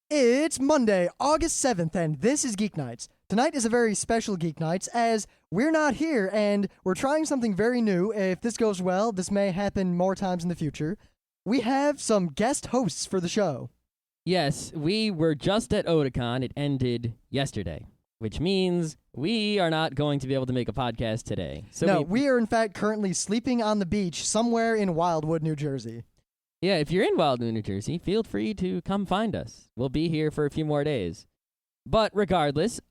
It's Monday, August 7th, and this is Geeknights. Tonight is a very special Geeknights as we're not here and we're trying something very new. If this goes well, this may happen more times in the future. We have some guest hosts for the show. Yes, we were just at Otakon. It ended yesterday, which means we are not going to be able to make a podcast today. So we are in fact currently sleeping on the beach somewhere in Wildwood, New Jersey. Yeah, if you're in Wildwood, New Jersey, feel free to come find us. We'll be here for a few more days. But regardless,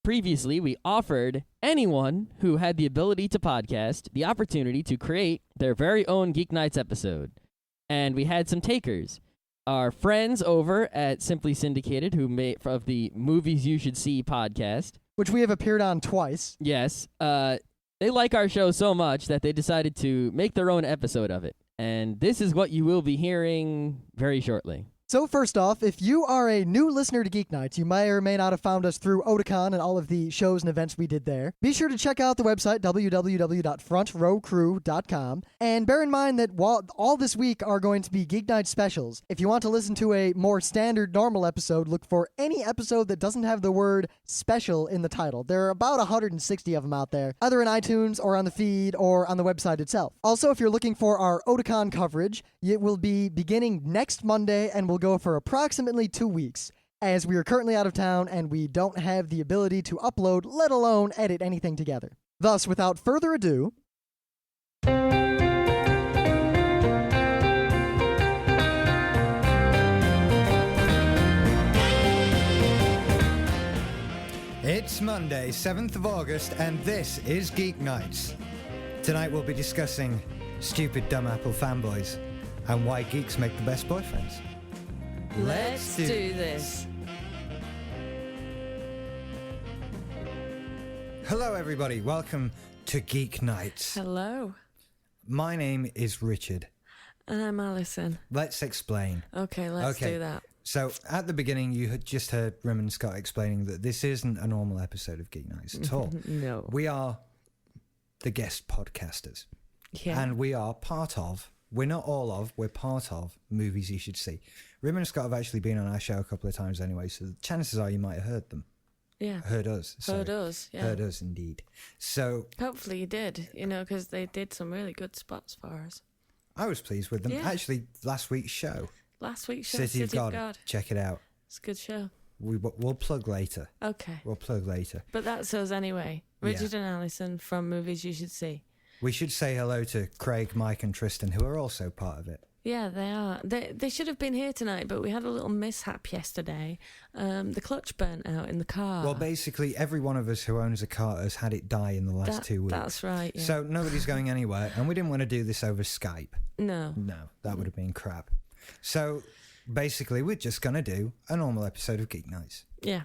previously we offered anyone who had the ability to podcast the opportunity to create their very own Geeknights episode. And we had some takers. Our friends over at Simply Syndicated, who made of the Movies You Should See podcast, which we have appeared on twice. Yes, they like our show so much that they decided to make their own episode of it. And this is what you will be hearing very shortly. So first off, if you are a new listener to Geeknights, you may or may not have found us through Otakon and all of the shows and events we did there. Be sure to check out the website, www.frontrowcrew.com. And bear in mind that all this week are going to be Geeknights specials. If you want to listen to a more standard, normal episode, look for any episode that doesn't have the word special in the title. There are about 160 of them out there, either in iTunes or on the feed or on the website itself. Also, if you're looking for our Otakon coverage, it will be beginning next Monday and will go for approximately 2 weeks, as we are currently out of town and we don't have the ability to upload, let alone edit anything together. Thus, without further ado, it's Monday, 7th of August, and this is Geeknights. Tonight we'll be discussing stupid dumb Apple fanboys and why geeks make the best boyfriends. Let's do this. Hello everybody, welcome to Geeknights. Hello. My name is Richard. And I'm Allison. Let's explain. Okay, let's do that. So at the beginning you had just heard Rym and Scott explaining that this isn't a normal episode of Geeknights at all. No. We are the guest podcasters. Yeah. And we are part of, we're not all of, we're part of Movies You Should See. Rym and Scott have actually been on our show a couple of times anyway, so the chances are you might have heard them. Yeah. Heard us. Heard us, yeah. Heard us, indeed. So hopefully you did, because they did some really good spots for us. I was pleased with them. Yeah. Actually, last week's show. City of God. Check it out. It's a good show. We'll plug later. Okay. We'll plug later. But that's us anyway. Richard and Allison from Movies You Should See. We should say hello to Craig, Mike and Tristan, who are also part of it. Yeah, they are. They should have been here tonight, but we had a little mishap yesterday. The clutch burnt out in the car. Well, basically, every one of us who owns a car has had it die in the last 2 weeks. That's right, yeah. So nobody's going anywhere, and we didn't want to do this over Skype. No. No, that would have been crap. So basically, we're just going to do a normal episode of Geeknights. Yeah.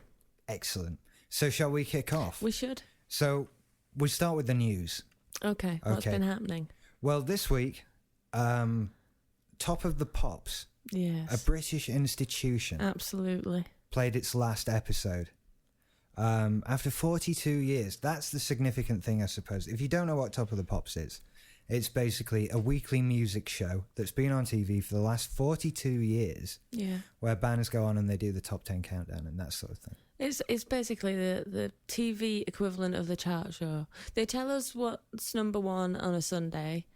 Excellent. So shall we kick off? We should. So we start with the news. Okay. What's been happening? Well, this week, Top of the Pops, yes, a British institution, absolutely, played its last episode. After 42 years. That's the significant thing, I suppose. If you don't know what Top of the Pops is, it's basically a weekly music show that's been on TV for the last 42 years. Yeah, where bands go on and they do the top 10 countdown and that sort of thing. It's basically the TV equivalent of the chart show. They tell us what's number one on a Sunday,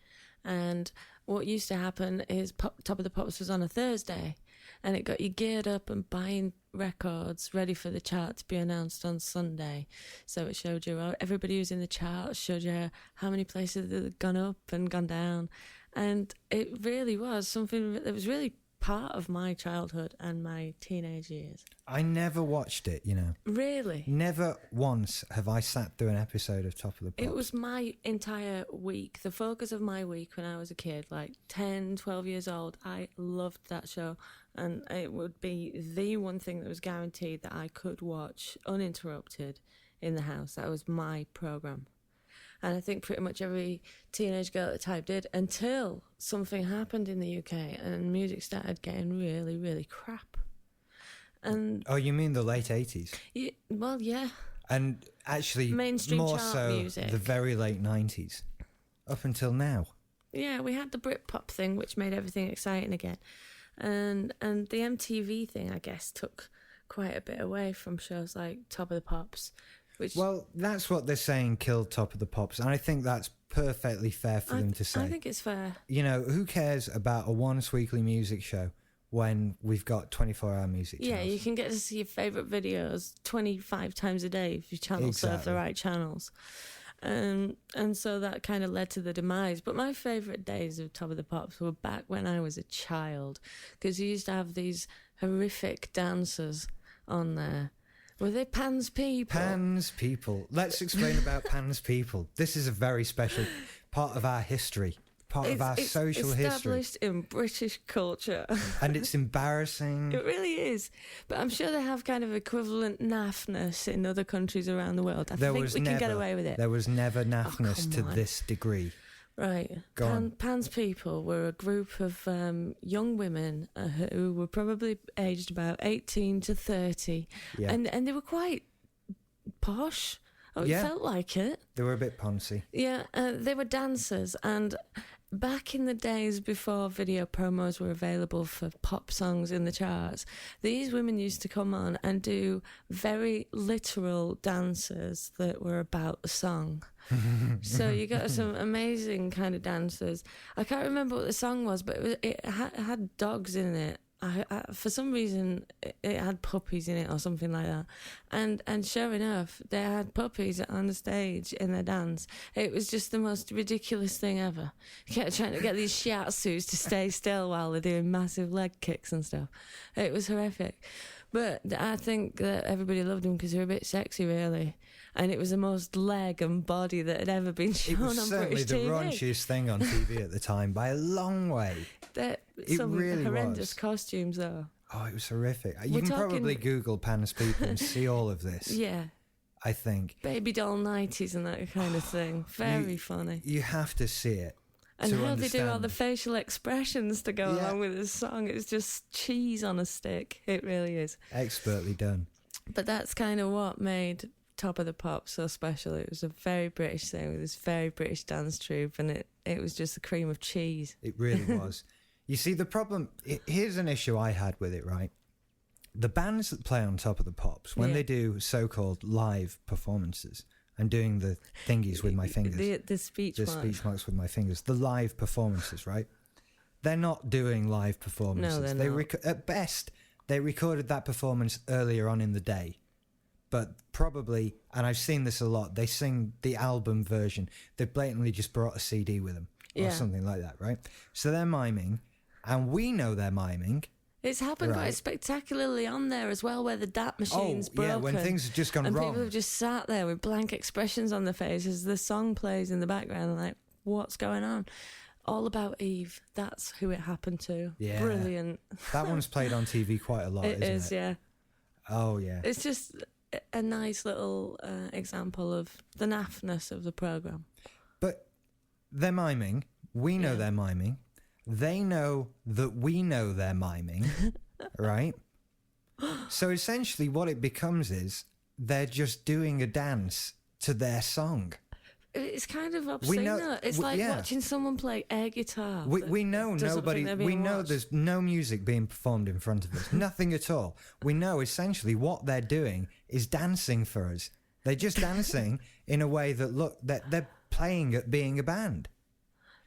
and what used to happen is Top of the Pops was on a Thursday, and it got you geared up and buying records ready for the chart to be announced on Sunday. So it showed you everybody who's in the chart, showed you how many places they'd gone up and gone down, and it really was something that was really part of my childhood and my teenage years. I never watched it, Really? Never once have I sat through an episode of Top of the Pops. It was my entire week, the focus of my week when I was a kid, like 10, 12 years old. I loved that show, and it would be the one thing that was guaranteed that I could watch uninterrupted in the house. That was my programme. And I think pretty much every teenage girl at the time did, until something happened in the UK and music started getting really, really crap. And oh, you mean the late 80s? Yeah, well, yeah. And actually, mainstream more chart so music. The very late 90s, up until now. Yeah, we had the Britpop thing, which made everything exciting again. and the MTV thing, I guess, took quite a bit away from shows like Top of the Pops. Which, well, that's what they're saying killed Top of the Pops, and I think that's perfectly fair for them to say. I think it's fair. You know, who cares about a once weekly music show when we've got 24-hour music channels? Yeah, you can get to see your favourite videos 25 times a day if your channels serve the right channels. And so that kind of led to the demise. But my favourite days of Top of the Pops were back when I was a child, because you used to have these horrific dancers on there. Were they Pan's People? Pan's People. Let's explain about Pan's People. This is a very special part of our history, of our social history. It's established in British culture. And it's embarrassing. It really is. But I'm sure they have kind of equivalent naffness in other countries around the world. I think we can get away with it. There was never naffness to this degree. Right. Go on. Pan's People were a group of young women who were probably aged about 18 to 30. Yeah. And they were quite posh. Oh, Yeah. It felt like it. They were a bit poncy. Yeah, they were dancers. And back in the days before video promos were available for pop songs in the charts, these women used to come on and do very literal dances that were about the song. So you got some amazing kind of dancers. I can't remember what the song was, but it had dogs in it. For some reason, it had puppies in it or something like that. And sure enough, they had puppies on the stage in their dance. It was just the most ridiculous thing ever. You kept trying to get these shiatsus to stay still while they're doing massive leg kicks and stuff. It was horrific. But I think that everybody loved them because they were a bit sexy, really. And it was the most leg and body that had ever been shown on British TV. It was certainly the raunchiest thing on TV at the time by a long way. Some really horrendous was. costumes, though. Oh, it was horrific. You can probably Google Pan's People and see all of this. Yeah. I think. Baby doll 90s and that kind of thing. Very funny. You have to see it. And how they do all the facial expressions to go along with this song. It's just cheese on a stick. It really is. Expertly done. But that's kind of what made Top of the Pops so special. It was a very British thing with this very British dance troupe, and it was just the cream of cheese. It really was. You see, the problem... Here's an issue I had with it, right? The bands that play on Top of the Pops, when they do so-called live performances... I'm doing the thingies with my fingers. The speech marks. The speech marks with my fingers. The live performances, right? They're not doing live performances. No, they're not. At best, they recorded that performance earlier on in the day. But probably, and I've seen this a lot, they sing the album version. They blatantly just brought a CD with them. Or something like that, right? So they're miming, and we know they're miming. It's happened quite spectacularly on there as well, where the DAT machine's broken. Yeah, when things have just gone wrong. And people have just sat there with blank expressions on their faces as the song plays in the background, like, what's going on? All About Eve. That's who it happened to. Yeah. Brilliant. That one's played on TV quite a lot, isn't it? It is, yeah. Oh, yeah. It's just a nice little example of the naffness of the programme. But they're miming. We know they're miming. They know that we know they're miming, right? So essentially what it becomes is they're just doing a dance to their song. It's kind of obscene, though. It's like watching someone play air guitar. We know nobody... We know there's no music being performed in front of us. Nothing at all. We know essentially what they're doing is dancing for us. They're just dancing in a way that they're playing at being a band.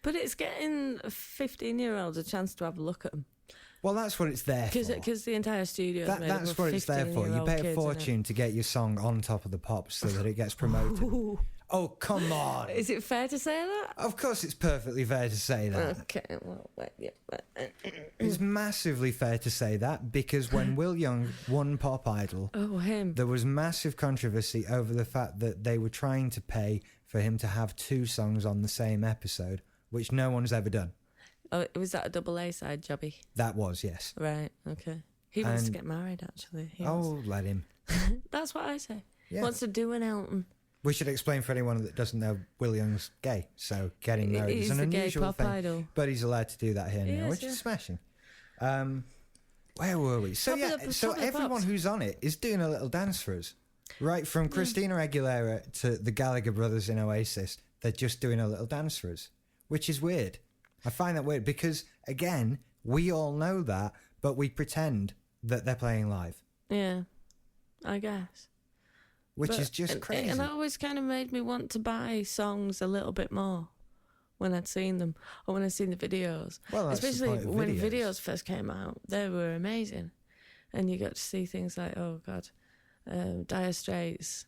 But it's getting 15-year-olds a chance to have a look at them. Well, that's what it's there for. Because the entire studio is made up of 15-year-old That's what it's there for. You pay a fortune to get your song on Top of the Pops so that it gets promoted. Ooh. Oh, come on. Is it fair to say that? Of course it's perfectly fair to say that. Okay, well, yeah. It's massively fair to say that because when Will Young won Pop Idol, there was massive controversy over the fact that they were trying to pay for him to have 2 songs on the same episode, which no one's ever done. Oh, was that a double A-side jobby? That was, yes. Right, okay. He wants to get married, actually. Let him. That's what I say. Yeah. Wants to do an Elton. We should explain for anyone that doesn't know Will Young's gay, so getting married is an unusual thing. Idol. But he's allowed to do that here now, which is smashing. Where were we? So everyone who's on it is doing a little dance for us. Right, from Christina Aguilera to the Gallagher brothers in Oasis, they're just doing a little dance for us, which is weird. I find that weird because, again, We all know that, but we pretend that they're playing live. Yeah, I guess. Which is just crazy. And that always kind of made me want to buy songs a little bit more when I'd seen them, or when I'd seen the videos. Well, that's especially the point of when videos. videos first came out, they were amazing. And you got to see things like, oh God, Dire Straits,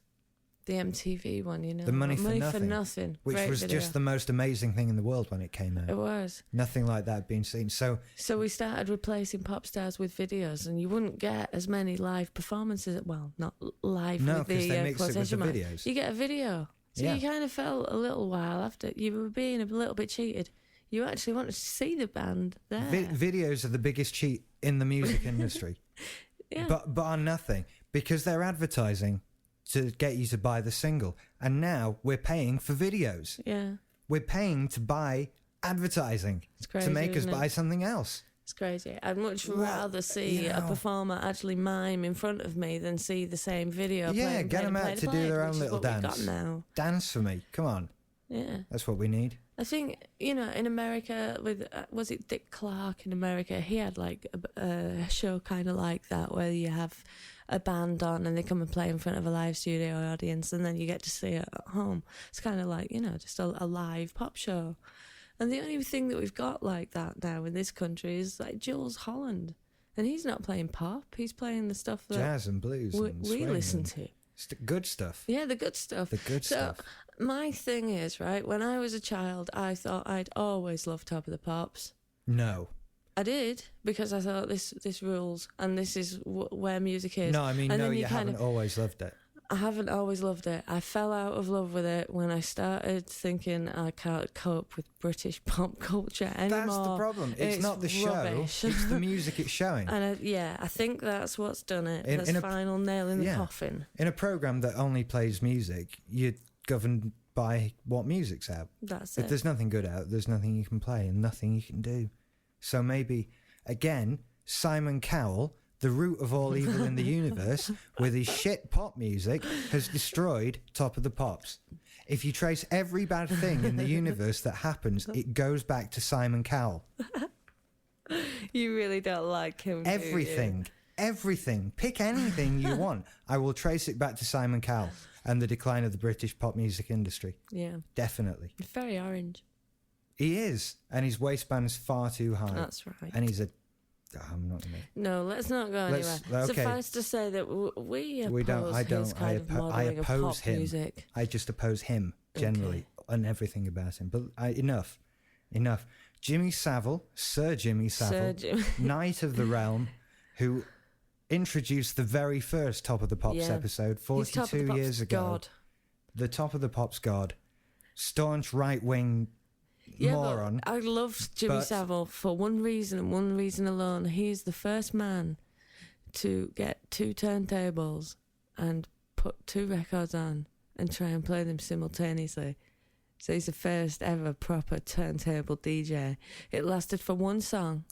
the MTV one, you know. The Money for Nothing. Which Great was video. just the most amazing thing in the world when it came out. It was. Nothing like that had been seen. So we started replacing pop stars with videos, and you wouldn't get as many live performances. Well, not live no, with because the they mix it with the quotation mark. videos. You get a video. So Yeah. you kind of felt a little while after you were being a little bit cheated. You actually wanted to see the band there. Videos are the biggest cheat in the music industry. Yeah. But on nothing. Because they're advertising to get you to buy the single. And now we're paying for videos. Yeah. We're paying to buy advertising It's crazy, to make us isn't it? buy something else. It's crazy. I'd much Well, rather see you a know. performer actually mime in front of me than see the same video. Yeah, playing, get playing, them out playing, to do playing, their which own is little what we've dance. got now. Dance for me. Come on. Yeah. That's what we need. I think, you know, in America, with was it Dick Clark in America? He had like a show kind of like that where you have a band on and they come and play in front of a live studio audience, and then you get to see it at home. It's kind of like, you know, just a live pop show. And the only thing that we've got like that now in this country is like Jules Holland, and he's not playing pop; he's playing the stuff that Jazz and blues and we swing listen and to. good stuff. Yeah, the good stuff. The good stuff. My thing is, right, when I was a child, I thought I'd always loved Top of the Pops. No. I did, because I thought this rules, and this is where music is. No, I mean, and no, then you haven't always loved it. I haven't always loved it. I fell out of love with it when I started thinking I can't cope with British pop culture anymore. That's the problem. It's not the rubbish. show. It's the music it's showing. And I think that's what's done it. In That's a- final nail in the yeah. coffin. In a program that only plays music, you're governed by what music's out. That's If it. there's nothing good out, there's nothing you can play and nothing you can do. So maybe, again, Simon Cowell, the root of all evil in the universe, with his shit pop music, has destroyed Top of the Pops. If you trace every bad thing in the universe that happens, it goes back to Simon Cowell. You really don't like him, do you? Everything. Pick anything you want. I will trace it back to Simon Cowell and the decline of the British pop music industry. Yeah. Definitely. He's very orange. He is. And his waistband is far too high. That's right. And he's a... I'm not going to... No, let's not go Let's- anywhere. okay. Suffice to say that we oppose We don't- I his don't. kind of modelling of pop oppose him. music. I just oppose him, generally, and everything about him. But enough. Jimmy Savile, Sir Jimmy Savile, Sir Jim. Knight of the Realm, who introduced the very first Top of the Pops Yeah. episode He's Top of the 42 Pops years ago. God. The Top of the Pops God. Staunch right-wing moron. But I love Jimmy but- Savile for one reason and one reason alone. He's the first man to get two turntables and put two records on and try and play them simultaneously. So he's the first ever proper turntable DJ. It lasted for one song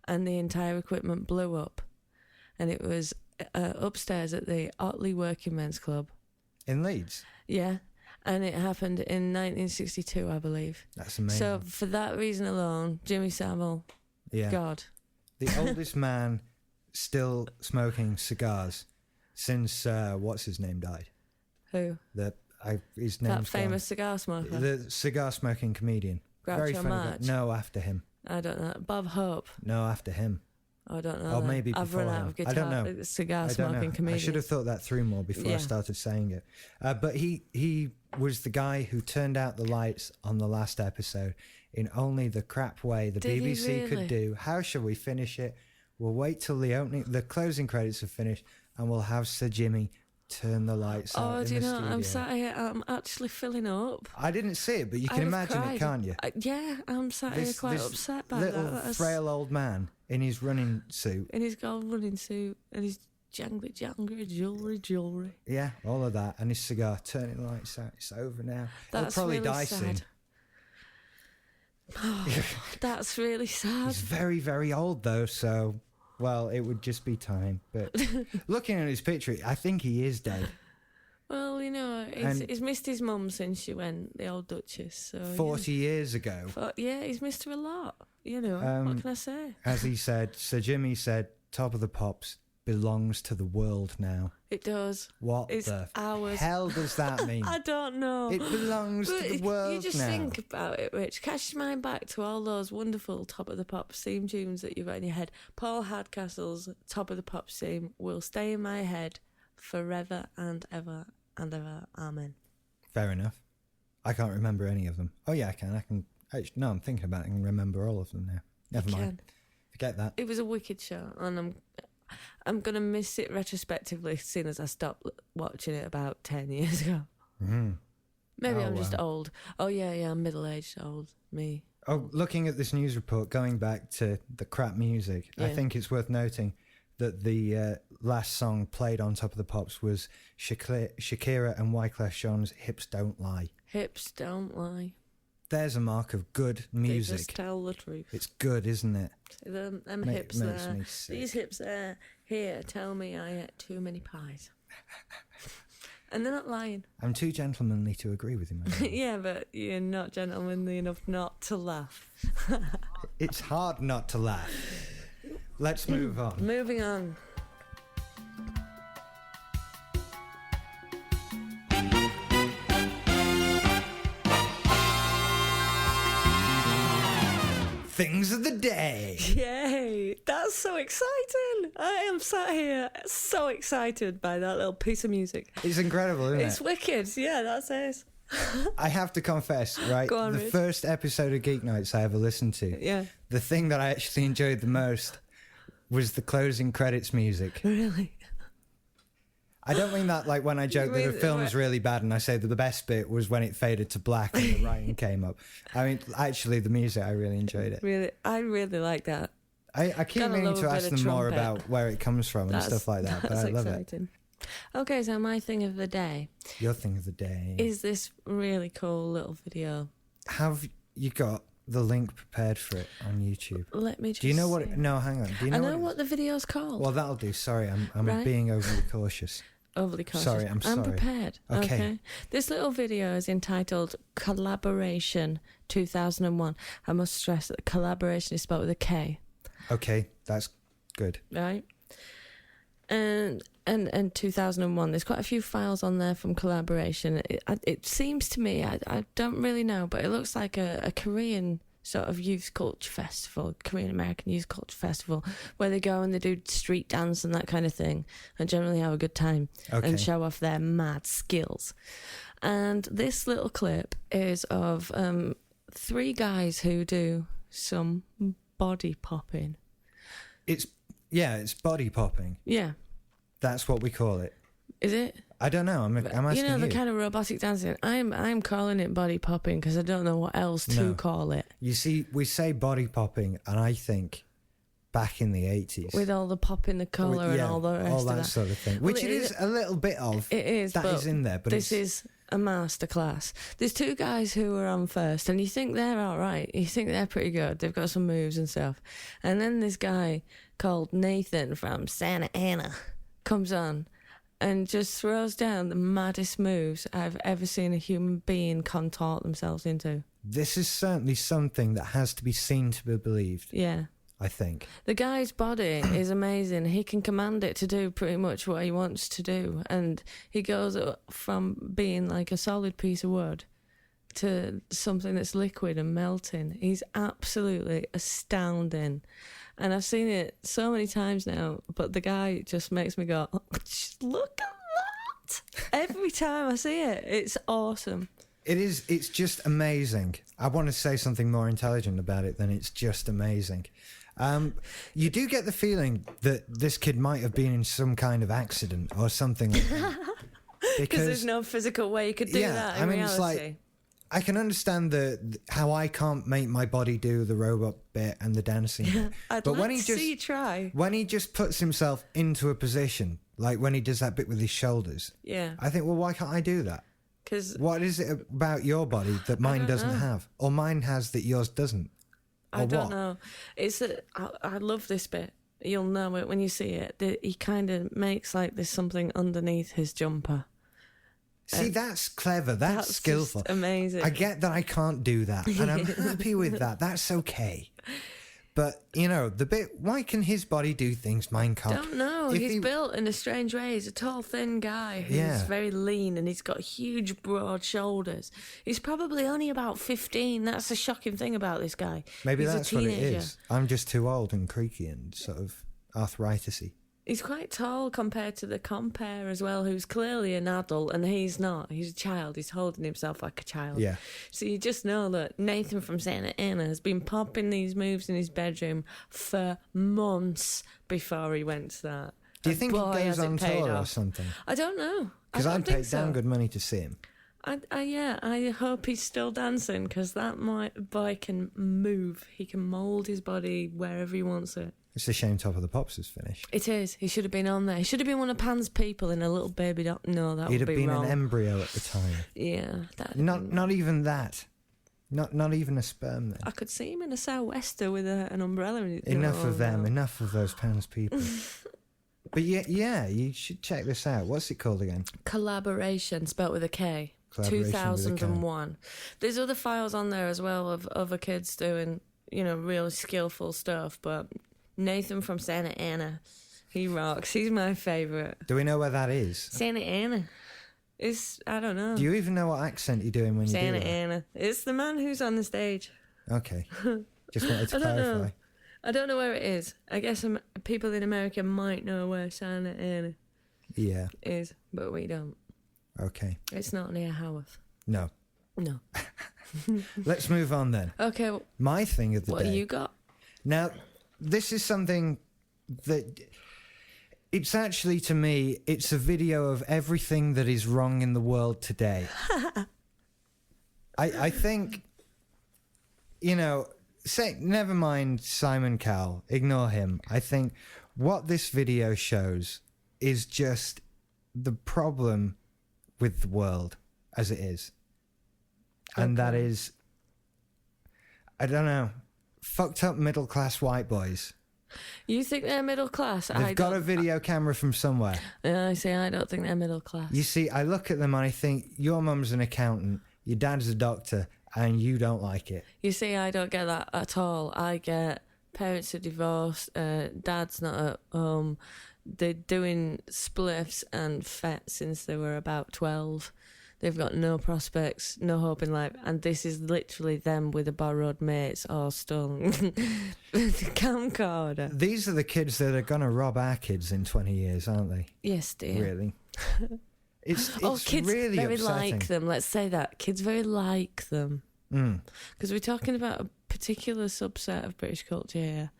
and the entire equipment blew up. And it was upstairs at the Otley Working Men's Club. In Leeds. Yeah. And it happened in 1962, I believe. That's amazing. So for that reason alone, Jimmy Savile, yeah. God. The oldest man still smoking cigars since, what's his name, died? Who? His That name's famous cigar smoker. gone. The cigar smoking comedian. Very Groucho funny guy. Marx. No, after him. I don't know. Bob Hope. No, after him. I don't know. Or that. maybe I've before run out him. of guitar, I don't know. cigar I don't smoking know. comedian. I should have thought that through more before I Yeah. started saying it. But he was the guy who turned out the lights on the last episode in only the crap way the Did he BBC really? could do. How shall we finish it? We'll wait till the closing credits are finished, and we'll have Sir Jimmy turn the lights out Oh, in do you the know, studio. I'm sat here, I'm actually filling up. I didn't see it, but you can I'd have imagine cried. it, can't you? Yeah, I'm sat here quite upset by little that. That's- frail old man in his running suit. in his gold running suit and his jangly jewellery. Yeah, all of that, and his cigar, turning the lights out. It's over now. That's He'll probably really die sad. soon. That's really sad. He's very, very old though, so well, it would just be time. But looking at his picture, I think he is dead. Well, you know, he's missed his mum since she went, the old Duchess. So 40 years ago. Yeah, he's missed her a lot. You know, what can I say? As he said, Sir Jimmy said, Top of the Pops belongs to the world now. It does. What it's the ours. hell does that mean? I don't know. It belongs to the world now. You just think about it, Rich. Catch your mind back to all those wonderful Top of the Pops theme tunes that you've got in your head. Paul Hardcastle's Top of the Pops theme will stay in my head forever and ever and ever. Amen. Fair enough. I can't remember any of them. Oh yeah, I can. Actually, no, I'm thinking about it. I can remember all of them now. Never mind. Forget that. It was a wicked show, and I'm gonna miss it retrospectively, seeing as I stopped watching it about 10 years ago. Mm-hmm. Maybe I'm just old. Oh yeah, I'm middle-aged, old me. Oh, looking at this news report, going back to the crap music, I think it's worth noting that the last song played on Top of the Pops was Shakira and Wyclef Jean's "Hips Don't Lie." Hips don't lie. There's a mark of good music. They just tell the truth. It's good, isn't it? Them hips there. These hips there. Here, tell me I ate too many pies. And they're not lying. I'm too gentlemanly to agree with you, Yeah, but you're not gentlemanly enough not to laugh. It's hard not to laugh. Let's move on. Moving on. Things of the day. Yay! That's so exciting. I am sat here so excited by that little piece of music. It's incredible, isn't it? It's wicked. Yeah, that's it. I have to confess, right? Go on, the Rich. first episode of Geeknights I ever listened to, the thing that I actually enjoyed the most was the closing credits music. Really? I don't mean that like when I joke that a film's really bad and I say that the best bit was when it faded to black and the writing came up. I mean, actually, the music, I really enjoyed it. Really, I really like that. I keep meaning to ask them more about where it comes from and stuff like that, but I love it. Okay, so my thing of the day. Your thing of the day. Is this really cool little video. Have you got the link prepared for it on YouTube? Let me just Do you know what it... No, hang on. Do you know I know what the video's called. Well, that'll do. Sorry, I'm being overly cautious. Overly cautious. Sorry, I'm sorry. I'm prepared. Okay. This little video is entitled Collaboration 2001. I must stress that collaboration is spelled with a K. Okay, that's good. Right? And 2001. There's quite a few files on there from collaboration. It seems to me, I don't really know, but it looks like a Korean sort of youth culture festival, Korean American youth culture festival, where they go and they do street dance and that kind of thing, and generally have a good time and show off their mad skills. And this little clip is of 3 guys who do some body popping. It's body popping. Yeah. That's what we call it. Is it? I don't know. I'm asking you. You know, the kind of robotic dancing. I'm calling it body popping because I don't know what else to call it. You see, we say body popping, and I think back in the 80s. With all the pop in the collar and all the rest all of that that. sort of thing. Which it is a little bit of. It is. That is in there. But this is a masterclass. There's 2 guys who are on first, and you think they're all right. You think they're pretty good. They've got some moves and stuff. And then this guy called Nathan from Santa Ana comes on and just throws down the maddest moves I've ever seen a human being contort themselves into. This is certainly something that has to be seen to be believed. Yeah. I think. The guy's body is amazing. He can command it to do pretty much what he wants to do. And he goes from being like a solid piece of wood to something that's liquid and melting. He's absolutely astounding. And I've seen it so many times now, but the guy just makes me go, just look at that. Every time I see it, it's awesome. It's just amazing. I want to say something more intelligent about it than it's just amazing. You do get the feeling that this kid might have been in some kind of accident or something like that. Because there's no physical way you could do that in reality. It's like, I can understand how I can't make my body do the robot bit and the dancing bit. But when he see you try. When he just puts himself into a position, like when he does that bit with his shoulders, I think, well, why can't I do that? What is it about your body that mine doesn't have? Or mine has that yours doesn't? I don't know. I love this bit. You'll know it when you see it. He kind of makes like there's something underneath his jumper. See, that's clever. That's skillful. Just amazing. I get that I can't do that, and I'm happy with that. That's okay. But, the bit, why can his body do things mine can't? Don't know. If He's built in a strange way. He's a tall, thin guy who's very lean, and he's got huge, broad shoulders. He's probably only about 15. That's the shocking thing about this guy. Maybe He's that's a what it teenager. is. I'm just too old and creaky and sort of arthritis-y. He's quite tall compared to the compere as well, who's clearly an adult, and he's not. He's a child. He's holding himself like a child. Yeah. So you just know that Nathan from Santa Ana has been popping these moves in his bedroom for months before he went to that. Do you think he goes on tour or something? I don't know. Because I'd pay damn good money to see him. I hope he's still dancing, because that boy can move. He can mould his body wherever he wants it. It's a shame Top of the Pops is finished. It is. He should have been on there. He should have been one of Pan's people in a little baby doll. No, that He'd would have be been wrong. an embryo at the time. Yeah. Not even that. Not even a sperm then. I could see him in a sou'wester with an umbrella. Enough of them. Enough of those Pan's people. But yeah, you should check this out. What's it called again? Collaboration, spelt with a K. Collaboration with a K. 2001. There's other files on there as well of other kids doing, real skillful stuff, but Nathan from Santa Ana, he rocks. He's my favourite. Do we know where that is? Santa Ana. I don't know. Do you even know what accent you're doing when you do Santa that? Ana. It's the man who's on the stage. Okay. Just wanted to I don't clarify. know. I don't know where it is. I guess people in America might know where Santa Ana Yeah. is, but we don't. Okay. It's not near Haworth. No. No. Let's move on then. Okay. My thing of the What day. you got? Now, this is something that it's actually, to me, it's a video of everything that is wrong in the world today. I think, never mind Simon Cowell, ignore him. I think what this video shows is just the problem with the world as it is. And that is, I don't know, fucked up middle class white boys. You think they're middle class? They've got a video camera from somewhere. I see. I don't think they're middle class. You see, I look at them and I think, your mum's an accountant, your dad's a doctor, and you don't like it. You see, I don't get that at all. I get parents are divorced, dad's not at home, they're doing spliffs and fet since they were about 12. They've got no prospects, no hope in life, and this is literally them with a borrowed mates or stolen camcorder. These are the kids that are going to rob our kids in 20 years, aren't they? Yes, dear. Really? It's kids really very upsetting. like them. Let's say that. Kids very like them. Because we're talking about a particular subset of British culture here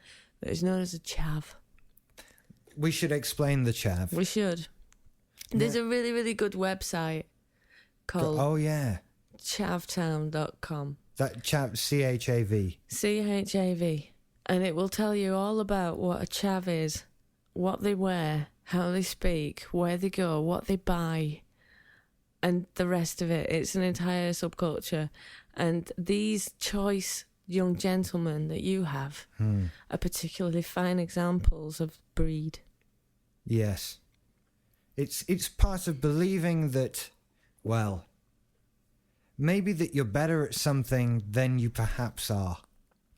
that is known as a chav. We should explain the chav. We should. There's a really, really good website called chavtown.com. That chav, CHAV. CHAV. And it will tell you all about what a chav is, what they wear, how they speak, where they go, what they buy, and the rest of it. It's an entire subculture. And these choice young gentlemen that you have are particularly fine examples of breed. Yes. It's part of believing that, well, maybe that you're better at something than you perhaps are,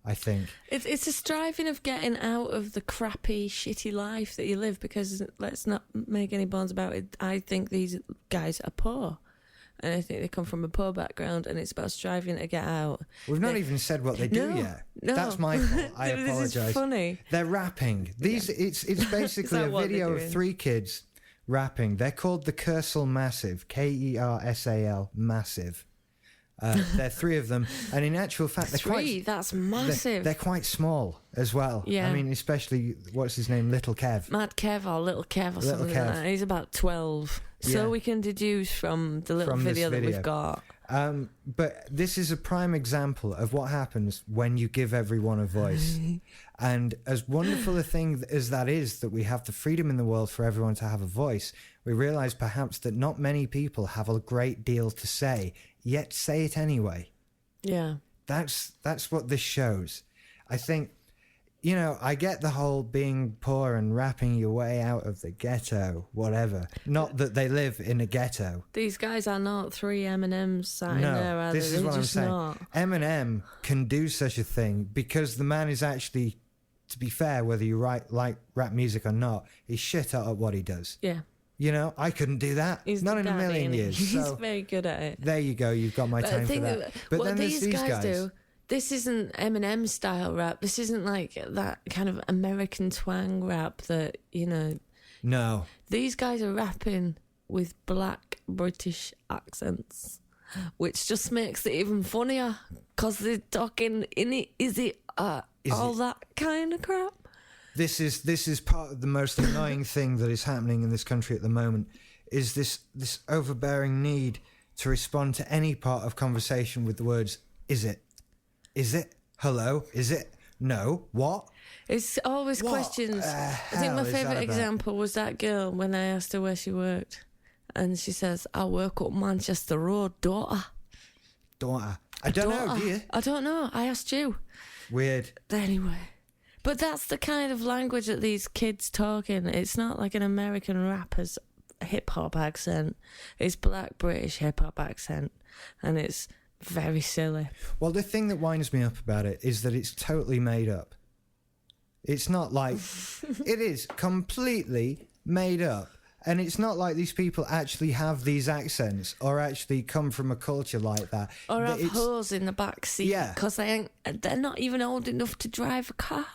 I think. It's a striving of getting out of the crappy, shitty life that you live, because let's not make any bones about it. I think these guys are poor. And I think they come from a poor background, and it's about striving to get out. We've not even said what they do yet. No. That's my fault. I This apologise. is funny. They're rapping. It's basically a what they're video of doing? 3 kids rapping. They're called the Kersal Massive, Kersal Massive. They're 3 of them, and in actual fact, they're 3, that's massive. They're quite small as well. Yeah. I mean, especially what's his name, Little Kev. Mad Kev or Little Kev or Little something Kev. like that. He's about 12. Yeah. So we can deduce from the little From this video that video. we've got. But this is a prime example of what happens when you give everyone a voice. And as wonderful a thing as that is, that we have the freedom in the world for everyone to have a voice, we realise perhaps that not many people have a great deal to say, yet say it anyway. Yeah. That's what this shows. I think you know, I get the whole being poor and rapping your way out of the ghetto, whatever. Not that they live in a ghetto. These guys are not 3 M&Ms sat in No, there, are this they? is They're what I'm just saying. not. Eminem can do such a thing because the man is actually, to be fair, whether you like rap music or not, he's shit at what he does. Yeah. You know, I couldn't do that. He's Not the in a daddy, million and years. He's So very good at it. there you go. You've got my But I time for think that. But what then there's these guys. do, this isn't Eminem style rap. This isn't like that kind of American twang rap that, you know. No. These guys are rapping with black British accents, which just makes it even funnier because they're talking in it. Is it all that kind of crap? This is part of the most annoying thing that is happening in this country at the moment, is this overbearing need to respond to any part of conversation with the words, is it? Is it? Hello? Is it? No? What? It's always What questions. I think hell my is that favourite about? example was that girl when I asked her where she worked. And she says, I work up Manchester Road, daughter. Daughter. I don't know, Daughter. do you? I don't know. I asked you. Weird. Anyway. But that's the kind of language that these kids talk in. It's not like an American rapper's hip-hop accent. It's black British hip-hop accent. And it's very silly. Well, the thing that winds me up about it is that it's totally made up. It's not like... it is completely made up. And it's not like these people actually have these accents or actually come from a culture like that. Or have It's- hoes in the back seat. Yeah. Because they're not even old enough to drive a car.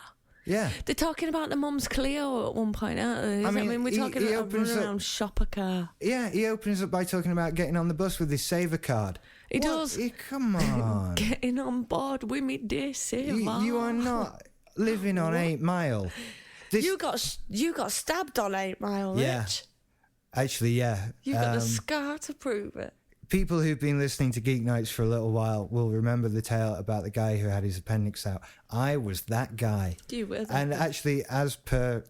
Yeah. They're talking about the mum's Clio at one point, aren't they? I mean, we're talking he about opens running up- around shop a car. Yeah, he opens up by talking about getting on the bus with his saver card. He What? does. Come on. Getting on board with me day saver. You are not living on 8 Mile. This, You got stabbed on 8 Mile, Yeah. Rich. Actually, yeah. You got a scar to prove it. People who've been listening to Geeknights for a little while will remember the tale about the guy who had his appendix out. I was that guy. You were that And guy. actually, as per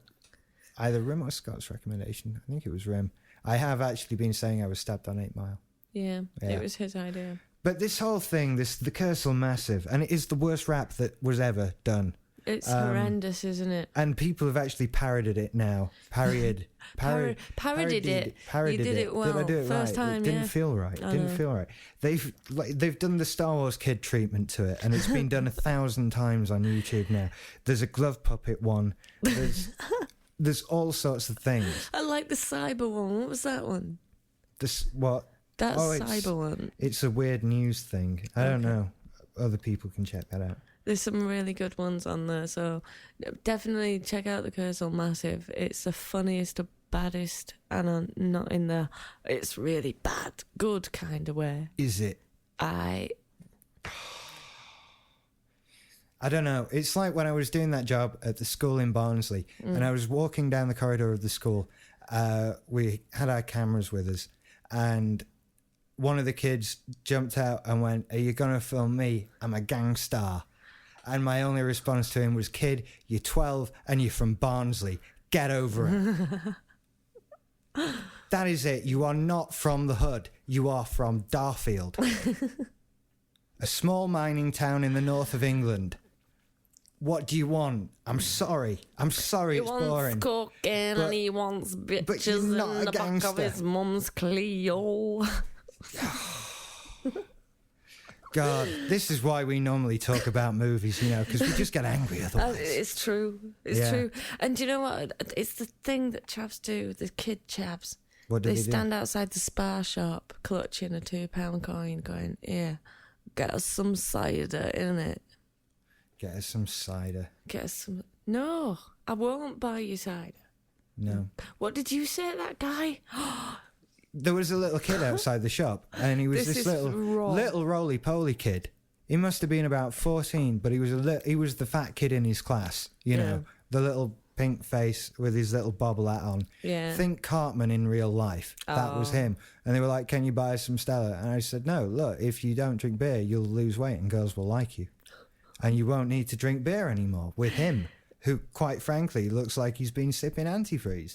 either Rym or Scott's recommendation, I think it was Rym, I have actually been saying I was stabbed on 8 Mile. Yeah, Yeah. it was his idea. But this whole thing, the curse will massive, and it is the worst rap that was ever done. It's horrendous, isn't it? And people have actually parodied it now. Parodied Parodied it. Parodied You did it well. Did I do it First right? time, It didn't yeah. feel right. I Didn't know. feel right. They've done the Star Wars kid treatment to it, and it's been done 1,000 times on YouTube now. There's a glove puppet one. There's all sorts of things. I like the cyber one. What was that one? This what? That Oh, it's- cyber one. It's a weird news thing. I don't know. Other people can check that out. There's some really good ones on there, so definitely check out the Cursal Massive. It's the funniest, the baddest, and not in the it's really bad, good kind of way. Is it? I don't know. It's like when I was doing that job at the school in Barnsley, and I was walking down the corridor of the school. We had our cameras with us, and one of the kids jumped out and went, "Are you going to film me? I'm a gang star." And my only response to him was, "Kid, you're 12 and you're from Barnsley. Get over it." That is it. You are not from the hood. You are from Darfield, a small mining town in the north of England. What do you want? I'm sorry. he It's wants boring. cocaine But- and he wants you're bitches not in a the back of gangster. his mum's Clio. God, this is why we normally talk about movies, because we just get angry otherwise. It's true. It's Yeah. true. And do you know what? It's the thing that chavs do, the kid chavs. What do They they do? stand outside the Spar shop clutching a £2 coin going, "Yeah, get us some cider, innit? Get us some cider. Get us some..." No, I won't buy you cider. No. What did you say to that guy? There was a little kid outside the shop, and he was This this is wrong. little roly-poly kid. He must have been about 14, but he was the fat kid in his class, Yeah. the little pink face with his little bobble hat on. Yeah. Think Cartman in real life. That was Oh. him. And they were like, "Can you buy us some Stella?" And I said, "No, look, if you don't drink beer, you'll lose weight and girls will like you. And you won't need to drink beer anymore with him, who, quite frankly, looks like he's been sipping antifreeze."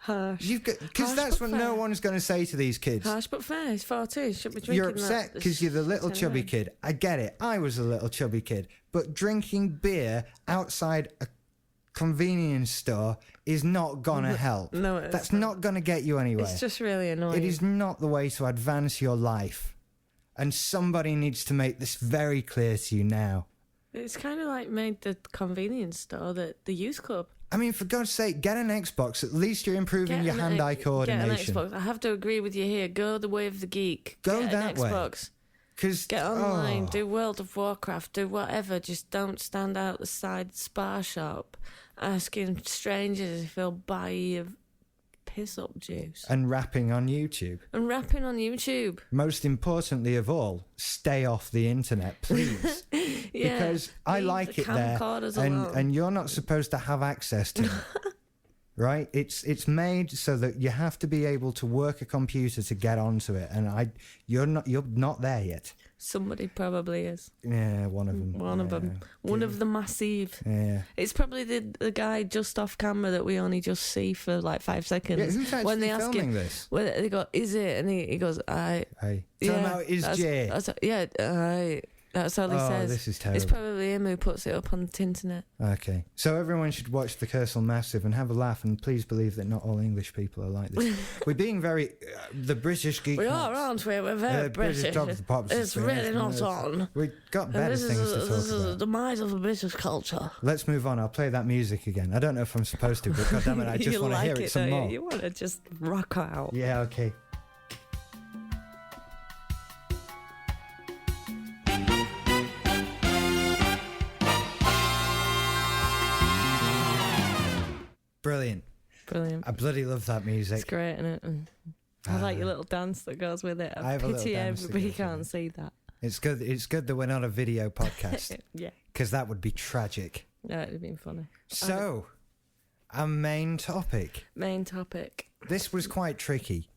Harsh. Because Harsh that's but what no fair. one's going to say to these kids. Harsh but fair. He's 14. Should be drinking You're upset because you're the little chubby kid. I get it. I was a little chubby kid. But drinking beer outside a convenience store is not going to help. No, that's not going to get you anywhere. It's just really annoying. It is not the way to advance your life. And somebody needs to make this very clear to you now. It's kind of like made the convenience store the youth club. I mean, for God's sake, get an Xbox. At least you're improving your hand-eye coordination. Get an Xbox. I have to agree with you here. Go the way of the geek. Go get that an way. Xbox. Cause, Get online. Do World of Warcraft. Do whatever. Just don't stand out the side spa shop asking strangers if they'll buy you piss-up juice. And rapping on YouTube. And rapping on YouTube. Most importantly of all, stay off the internet, please. Yeah, because I leave like the it there, camcorders alone. and you're not supposed to have access to it. Right? It's made so that you have to be able to work a computer to get onto it, and you're not there yet. Somebody probably is. Yeah, one of them. One of them. One of the massive. Yeah. It's probably the guy just off camera that we only just see for like 5 seconds. Yeah, who's actually when they ask filming him, this? When they go, is it? And he goes, I. Hey, tell him how it is, Jay. That's all he says. This is terrible. It's probably him who puts it up on the internet. Okay, so everyone should watch The Cursal Massive and have a laugh, and please believe that not all English people are like this. We're being very the British geek. We are, aren't we? We're very British. Top of the pops It's really not on. We've got better things to talk This is about. the demise of the British culture. Let's move on. I'll play that music again. I don't know if I'm supposed to, but goddammit, I just You want to like hear it some don't you? more. You want to just rock out. Yeah, okay. Brilliant. Brilliant. I bloody love that music. It's great, isn't it? I like your little dance that goes with it. I have a little pity dance that everybody goes with can't it. see that. It's good. It's good that we're not a video podcast, Yeah. because that would be tragic. No, it'd have been funny. So, our main topic. Main topic. This was quite tricky,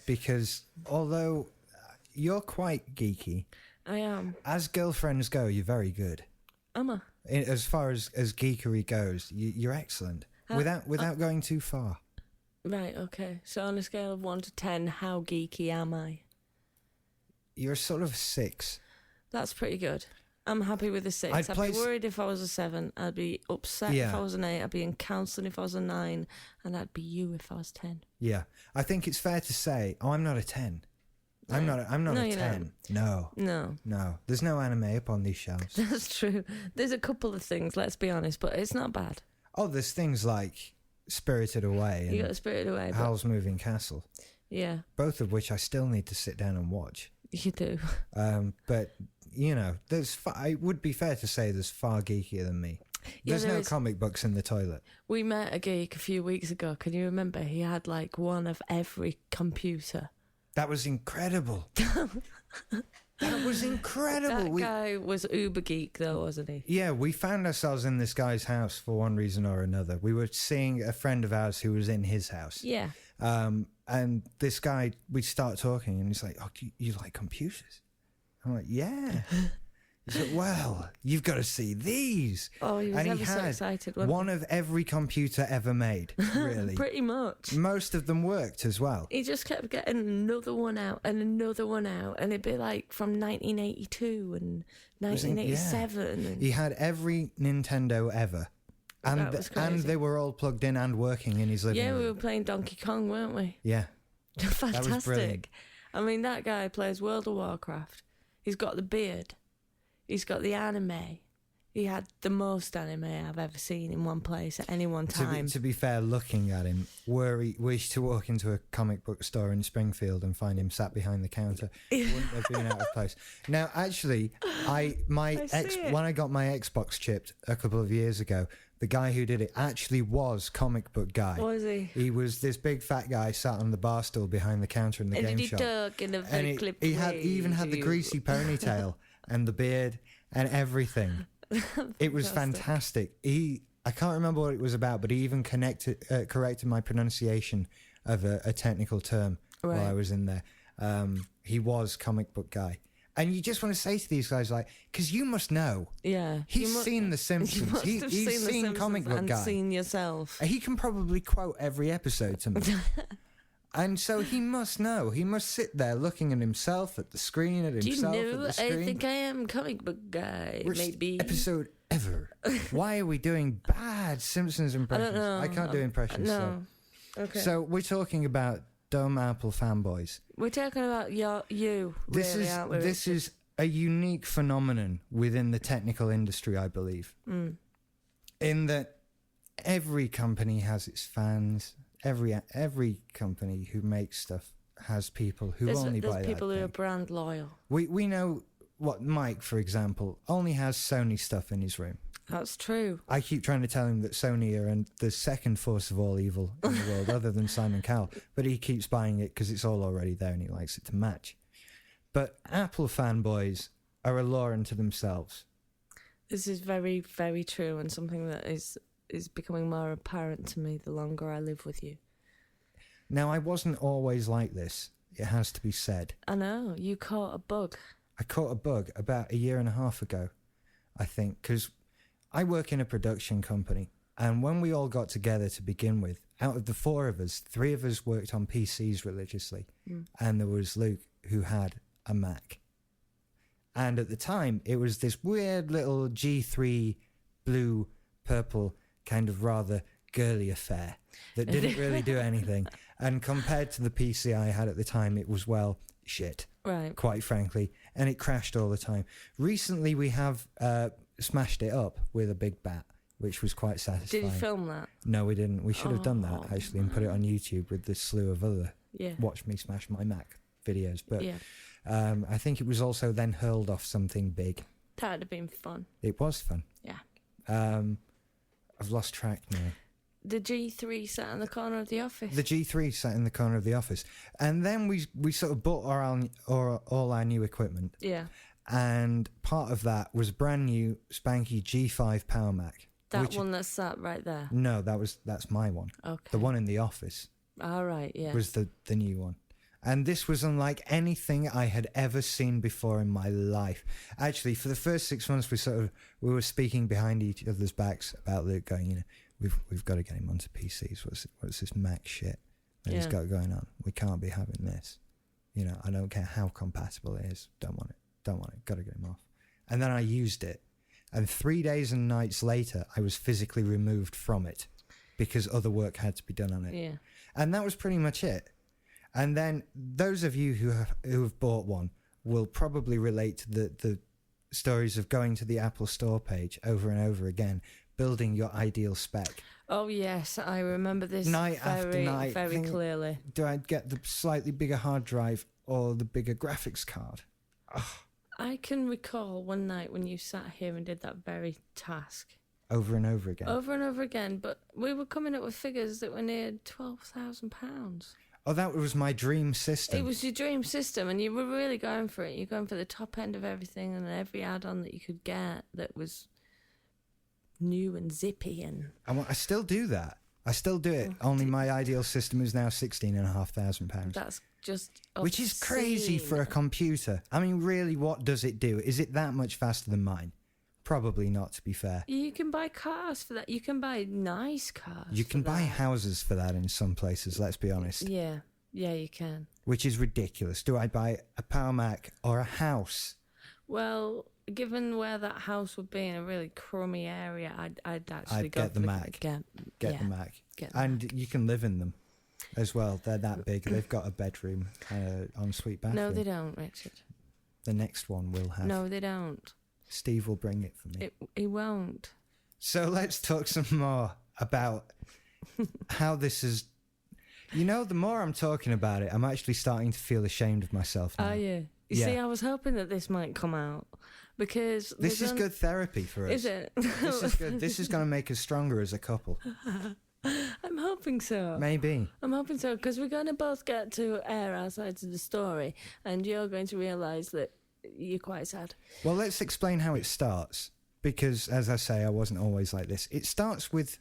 because although you're quite geeky, I am. as girlfriends go, you're very good. Am I? As far as geekery goes, you're excellent. Without going too far. Right, okay. So on a scale of 1 to 10, how geeky am I? You're sort of 6. That's pretty good. I'm happy with a 6. I'd be worried if I was a 7. I'd be upset if I was an 8. I'd be in counselling if I was a 9. And I'd be you if I was 10. Yeah. I think it's fair to say, I'm not a 10. I'm not No, a you're 10. not. No. No. There's no anime up on these shelves. That's true. There's a couple of things, let's be honest, but it's not bad. Oh, there's things like Spirited Away You got and the Spirit Away. Howl's Moving Castle, Yeah, both of which I still need to sit down and watch. you do. But, you know, it would be fair to say there's far geekier than me. There's no comic books in the toilet. We met a geek a few weeks ago. Can you remember? He had like one of every computer. That was incredible. That was incredible. That guy was uber geek though, wasn't he? Yeah, we found ourselves in this guy's house for one reason or another. We were seeing a friend of ours who was in his house. Yeah. And this guy, we start talking and he's like, oh, you like computers? I'm like, yeah. He's like, well, you've got to see these. Oh, he was and ever so excited. One of every computer ever made, really. Pretty much. Most of them worked as well. He just kept getting another one out and another one out. And it'd be like from 1982 and 1987. And he had every Nintendo ever. And, That was crazy. and they were all plugged in and working in his living yeah, room. we were playing Donkey Kong, weren't we? Yeah. Fantastic. brilliant. I mean, that guy plays World of Warcraft. He's got the beard. He's got the anime. He had the most anime I've ever seen in one place at any one time. To be fair, looking at him, were you to walk into a comic book store in Springfield and find him sat behind the counter, it wouldn't have been out of place. Now, actually, when I got my Xbox chipped a couple of years ago, the guy who did it actually was comic book guy. Was he? He was this big fat guy sat on the bar stool behind the counter in the game shop. And did he talk in a very clipped he way? even had the greasy ponytail and the beard and everything. It was fantastic. I can't remember what it was about, but he even corrected my pronunciation of a technical term while I was in there. He was comic book guy. And you just want to say to these guys, like, because you must know. Yeah. He's seen The Simpsons. You must have He's seen Comic Book and Guy. seen yourself. He can probably quote every episode to me. And so he must know. He must sit there looking at himself, at the screen, at himself, Do you at know? the screen. I think I am Comic Book Guy. Worst maybe. episode ever. Why are we doing bad Simpsons impressions? I don't know. I can't do impressions. No. Okay. So we're talking about dumb Apple fanboys. We're talking about you. This really, is aren't we, this Richard? is a unique phenomenon within the technical industry, I believe. In that every company has its fans. Every company who makes stuff has people who only buy that There's people who thing. are brand loyal. We know what Mike, for example, only has Sony stuff in his room. That's true. I keep trying to tell him that Sony are the second force of all evil in the world, other than Simon Cowell. But he keeps buying it because it's all already there and he likes it to match. But Apple fanboys are a law unto themselves. This is very, very true, and something that is becoming more apparent to me the longer I live with you. Now, I wasn't always like this. It has to be said. I know. You caught a bug. I caught a bug about 1.5 years ago, I think, because I work in a production company, and when we all got together to begin with, out of the 4 of us, 3 of us worked on PCs religiously, and there was Luke, who had a Mac. And at the time, it was this weird little G3 blue, purple, kind of rather girly affair that didn't really do anything. And compared to the PC I had at the time, it was, well, shit. Right. Quite frankly, and it crashed all the time. Recently, we have smashed it up with a big bat, which was quite satisfying. Did you film that? No, we didn't. We should have done that, Oh, actually, and put it on YouTube with this slew of other Yeah. Watch Me Smash My Mac videos. But Yeah. I think it was also then hurled off something big. That would have been fun. It was fun. Yeah. I've lost track now. The G3 sat in the corner of the office. The G3 sat in the corner of the office. And then we sort of bought all our new equipment. Yeah. And part of that was a brand new spanky G5 Power Mac. That one that sat right there. No, that's my one. Okay. The one in the office All right, yeah. was the new one. And this was unlike anything I had ever seen before in my life. Actually, for the first 6 months, we were speaking behind each other's backs about Luke going, we've got to get him onto PCs. What's this Mac shit that he's got going on? We can't be having this. I don't care how compatible it is. Don't want it. Got to get him off. And then I used it. And 3 days and nights later, I was physically removed from it because other work had to be done on it. Yeah. And that was pretty much it. And then those of you who have bought one will probably relate to the stories of going to the Apple Store page over and over again, building your ideal spec. Oh, yes, I remember this After night, very clearly. Do I get the slightly bigger hard drive or the bigger graphics card? Ugh. I can recall one night when you sat here and did that very task. Over and over again. Over and over again, but we were coming up with figures that were near £12,000. Oh, that was my dream system. It was your dream system, and you were really going for it. You're going for the top end of everything and every add-on that you could get that was new and zippy. And I still do that. I still do it. Only my ideal system is now £16,500. that's just Which is crazy obscene. for a computer. I mean, really, what does it do? Is it that much faster than mine? Probably not, to be fair. You can buy cars for that. You can buy nice cars. You can for buy that. houses for that in some places, let's be honest. Yeah, you can. Which is ridiculous. Do I buy a Power Mac or a house? Well, given where that house would be in a really crummy area, I'd actually I'd go get for the Mac. Get The Mac. Get the And you can live in them as well. They're that big. They've got a bedroom, ensuite bathroom. No, they don't, Richard. The next one will have. No, they don't. Steve will bring it for me. He won't. So let's talk some more about how this is. The more I'm talking about it, I'm actually starting to feel ashamed of myself now. Oh, yeah. You see, I was hoping that this might come out because... This is good therapy for us. Is it? This is good. This is going to make us stronger as a couple. I'm hoping so. Maybe. I'm hoping so, because we're going to both get to air our sides of the story, and you're going to realise that you're quite sad. Well, let's explain how it starts. Because, as I say, I wasn't always like this. It starts with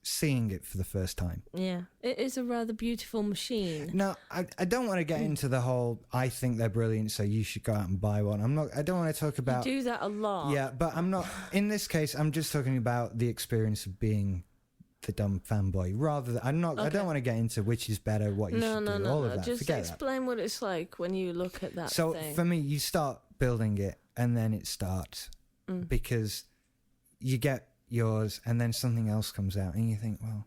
seeing it for the first time. Yeah, it is a rather beautiful machine. No, I don't want to get into the whole, I think they're brilliant, so you should go out and buy one. I don't want to talk about... You do that a lot. Yeah, but I'm not... In this case, I'm just talking about the experience of being the dumb fanboy. Rather than... I don't want to get into which is better, what you should do, all of that. Just Forget explain what it's like when you look at that so thing. for me, you start building it, and then it starts. Because you get yours, and then something else comes out, and you think, well...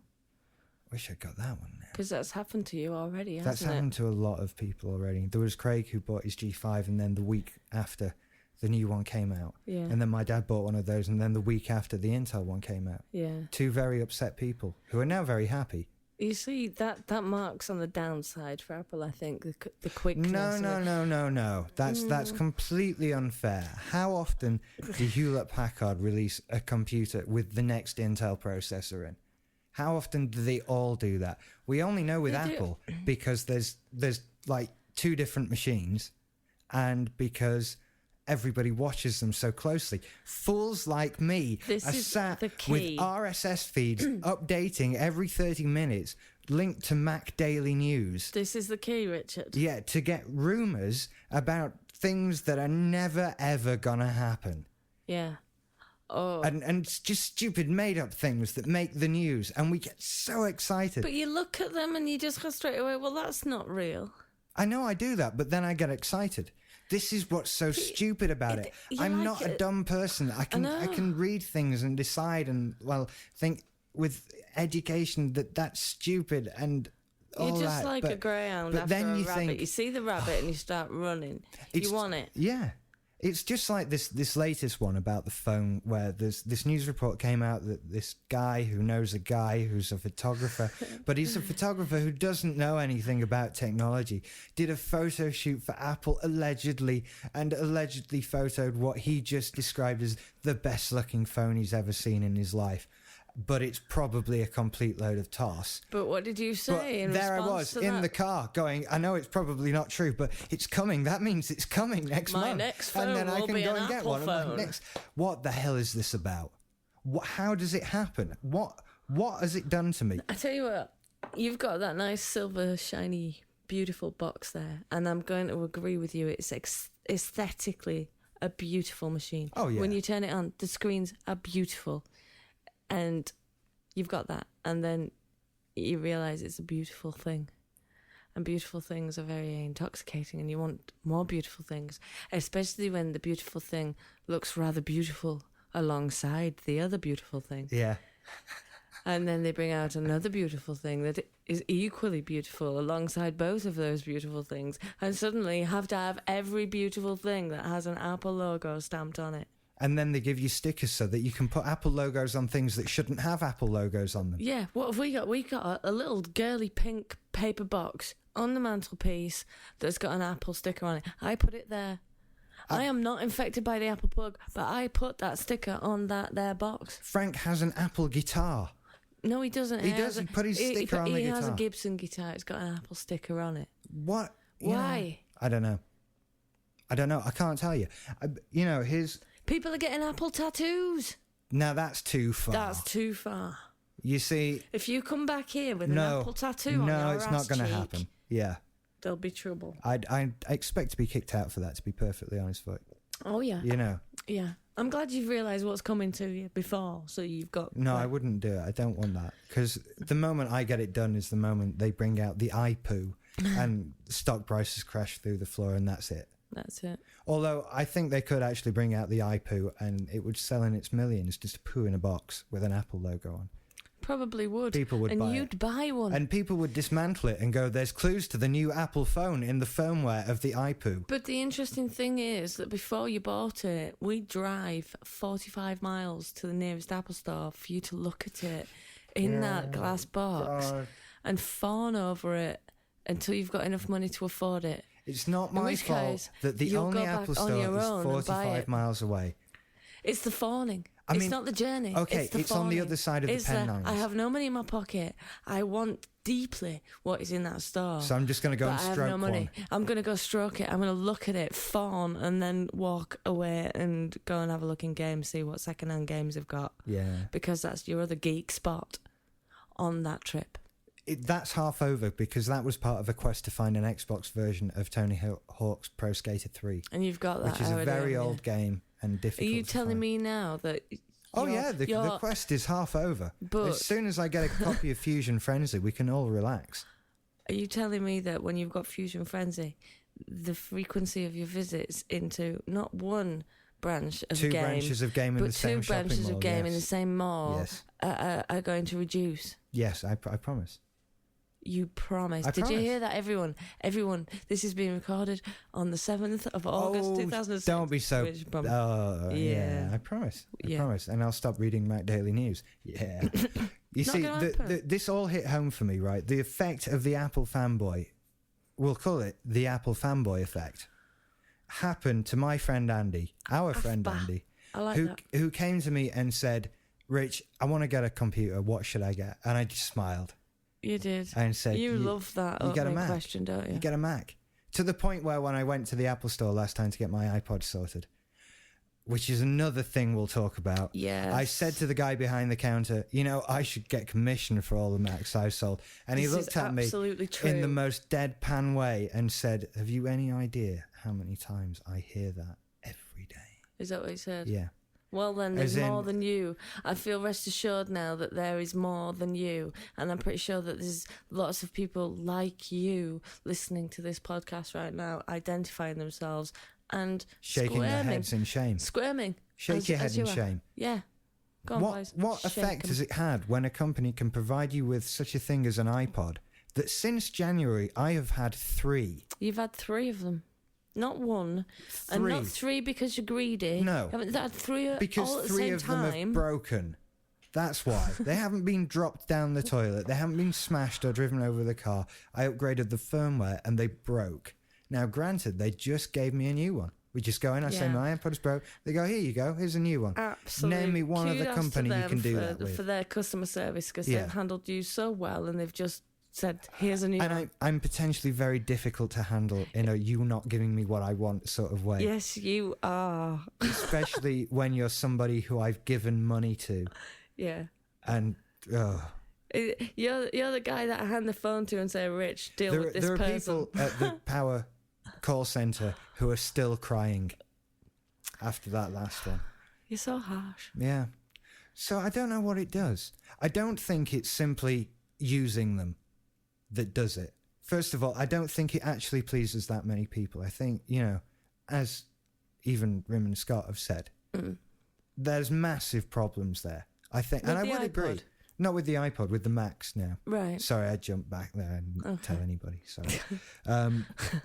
Wish I'd got that one now. Because that's happened to you already, hasn't That's happened to a lot of people already. There was Craig who bought his G5, and then the week after, the new one came out. Yeah. And then my dad bought one of those, and then the week after, the Intel one came out. Yeah. Two very upset people who are now very happy. You see, that marks on the downside for Apple, I think, the quickness. No. That's completely unfair. How often do Hewlett-Packard release a computer with the next Intel processor in? How often do they all do that? We only know with Apple because there's like two different machines, and because everybody watches them so closely. Fools like me are sat with RSS feeds updating every 30 minutes, linked to Mac Daily News. This is the key, Richard. Yeah, to get rumours about things that are never ever gonna happen. Yeah. Oh. And just stupid made-up things that make the news, and we get so excited. But you look at them and you just go straight away, well, that's not real. I know I do that, but then I get excited. This is what's so stupid about it. I'm not a dumb person. I can read things and decide and, think with education that's stupid and all that. You're just like a greyhound after a rabbit. You see the rabbit and you start running. You want it. Yeah. It's just like this latest one about the phone, where this news report came out that this guy who knows a guy who's a photographer, but he's a photographer who doesn't know anything about technology, did a photo shoot for Apple allegedly photoed what he just described as the best looking phone he's ever seen in his life. But it's probably a complete load of toss. But what did you say in there I response was to in that? the car going, I know it's probably not true, but it's coming. That means it's coming next month. My next phone and then I will can be go an and get Apple one. phone. What the hell is this about? How does it happen? What has it done to me? I tell you what, you've got that nice silver, shiny, beautiful box there, and I'm going to agree with you. It's aesthetically a beautiful machine. Oh, yeah. When you turn it on, the screens are beautiful, and you've got that, and then you realise it's a beautiful thing. And beautiful things are very intoxicating, and you want more beautiful things, especially when the beautiful thing looks rather beautiful alongside the other beautiful thing. Yeah. And then they bring out another beautiful thing that is equally beautiful alongside both of those beautiful things. And suddenly you have to have every beautiful thing that has an Apple logo stamped on it. And then they give you stickers so that you can put Apple logos on things that shouldn't have Apple logos on them. Yeah, what have we got? We got a little girly pink paper box on the mantelpiece that's got an Apple sticker on it. I put it there. I am not infected by the Apple plug, but I put that sticker on that there box. Frank has an Apple guitar. No, he doesn't. He does. He put his sticker on the guitar. He has a Gibson guitar. It's got an Apple sticker on it. What? Why? I don't know. I can't tell you. His... People are getting Apple tattoos. Now that's too far. That's too far. You see... If you come back here with an Apple tattoo on your No, it's not going to happen. Yeah. There'll be trouble. I expect to be kicked out for that, to be perfectly honest with you. Oh, yeah. Yeah. I'm glad you've realised what's coming to you before, so you've got... No, I wouldn't do it. I don't want that. Because the moment I get it done is the moment they bring out the iPoo and stock prices crash through the floor, and that's it. That's it. Although I think they could actually bring out the iPoo and it would sell in its millions, just a poo in a box with an Apple logo on. Probably would. People would buy it. And you'd buy one. And people would dismantle it and go, there's clues to the new Apple phone in the firmware of the iPoo. But the interesting thing is that before you bought it, we'd drive 45 miles to the nearest Apple store for you to look at it in that glass box and fawn over it until you've got enough money to afford it. It's not my fault that the only Apple store is 45 miles away. It's the fawning. It's not the journey. Okay, it's on the other side of the Pennines. I have no money in my pocket. I want deeply what is in that store. So I'm just going to go and stroke one. I have no money. I'm going to go stroke it. I'm going to look at it, fawn, and then walk away and go and have a look in games, see what second-hand games they've got. Yeah. Because that's your other geek spot. on that trip. That's half over because that was part of a quest to find an Xbox version of Tony Hawk's Pro Skater 3. And you've got that, which is a very old game and Are difficult you to telling find. me now that... Oh yeah, the quest is half over. But as soon as I get a copy of Fusion Frenzy, we can all relax. are you telling me that when you've got Fusion Frenzy, the frequency of your visits into not one branch of Two game, branches of game in the same two branches shopping mall, of game yes. in the same mall Yes. are going to reduce? Yes, I promise. You promise. I Did promise. you hear that, everyone? Everyone, this is being recorded on the 7th of August, 2006. Don't be so... which yeah, I promise. I promise. And I'll stop reading Mac Daily News. Yeah. You Not see, gonna happen. this all hit home for me, right? The effect of the Apple fanboy, we'll call it the Apple fanboy effect, happened to my friend Andy, our friend Andy, I like that. who came to me and said, Rich, I want to get a computer. What should I get? And I just smiled. You did. And said, You love that you get a opening Mac. question, don't you? You get a Mac. To the point where when I went to the Apple store last time to get my iPod sorted, which is another thing we'll talk about. Yes. I said to the guy behind the counter, I should get commission for all the Macs I've sold. And he This looked is at me absolutely true. in the most deadpan way and said, have you any idea how many times I hear that every day? Is that what he said? Yeah. Well, then As there's in- more than you. I feel rest assured now that there is more than you. And I'm pretty sure that there's lots of people like you listening to this podcast right now, identifying themselves and Shaking their squirming. heads in shame. Squirming. Shake your head in you are. shame. Yeah. Go on, boys. What Shake effect 'em. has it had when a company can provide you with such a thing as an iPod that since January I have had 3? You've had 3 of them. Not one. And 3. not 3 because you're greedy. No. You haven't had 3 Because all at the 3 same of them have time. broken. That's why. They haven't been dropped down the toilet. They haven't been smashed or driven over the car. I upgraded the firmware and they broke. Now, granted, they just gave me a new one. We just go in, I say, Yeah. my iPod's broke. They go, here you go, here's a new one. Absolutely. Name me one other Kudos company to you them can do for, that with. for their customer service because Yeah. they've handled you so well and they've just said, here's a new And one. I'm potentially very difficult to handle in a you not giving me what I want sort of way. Yes, you are. Especially when you're somebody who I've given money to. Yeah. And, You're the guy that I hand the phone to and say, Rich, deal with this there are person. people at the Power call centre who are still crying after that last one. You're so harsh. Yeah. So I don't know what it does. I don't think it's simply using them that does it. First of all, I don't think it actually pleases that many people. I think, as even Rym and Scott have said, there's massive problems there. I think, With and I the would agree. iPod? Not with the iPod, with the Macs now. Right. Sorry, I jumped back there and didn't tell anybody. Sorry.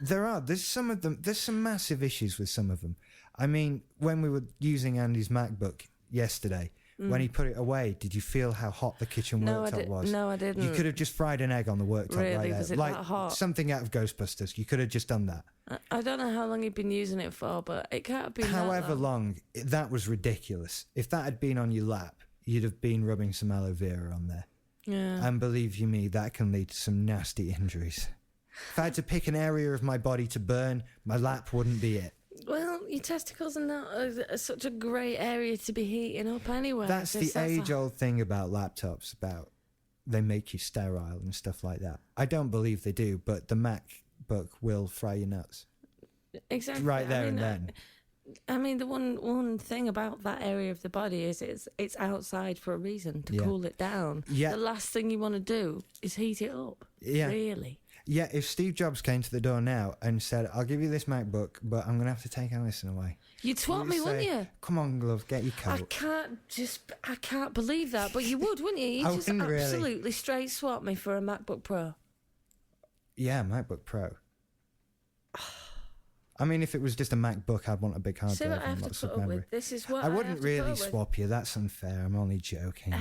There's some of them. There's some massive issues with some of them. I mean, when we were using Andy's MacBook yesterday, when he put it away, did you feel how hot the kitchen worktop was? No, I didn't. You could have just fried an egg on the worktop Really? right there. Was it like that hot? something out of Ghostbusters. You could have just done that. I don't know how long you've been using it for, but it can't have been However that long. that was ridiculous. If that had been on your lap, you'd have been rubbing some aloe vera on there. Yeah. And believe you me, that can lead to some nasty injuries. If I had to pick an area of my body to burn, my lap wouldn't be it. Well, your testicles are not such a great area to be heating up anyway. That's the age-old thing about laptops, about they make you sterile and stuff like that. I don't believe they do, but the MacBook will fry your nuts. Exactly. Right there and then. I mean, the one thing about that area of the body is it's outside for a reason, to cool it down. Yeah. The last thing you want to do is heat it up. Yeah. Really. Yeah, if Steve Jobs came to the door now and said, I'll give you this MacBook, but I'm going to have to take Allison away. You'd swap me, wouldn't you? Come on, love, get your I coat. can't believe that, but you would, wouldn't you? You'd I just wouldn't really. absolutely straight swap me for a MacBook Pro. Yeah, MacBook Pro. I mean, if it was just a MacBook, I'd want a big hard See drive what I and have lots to of put up memory. with. This is what I have wouldn't to really put up with. swap you. That's unfair. I'm only joking.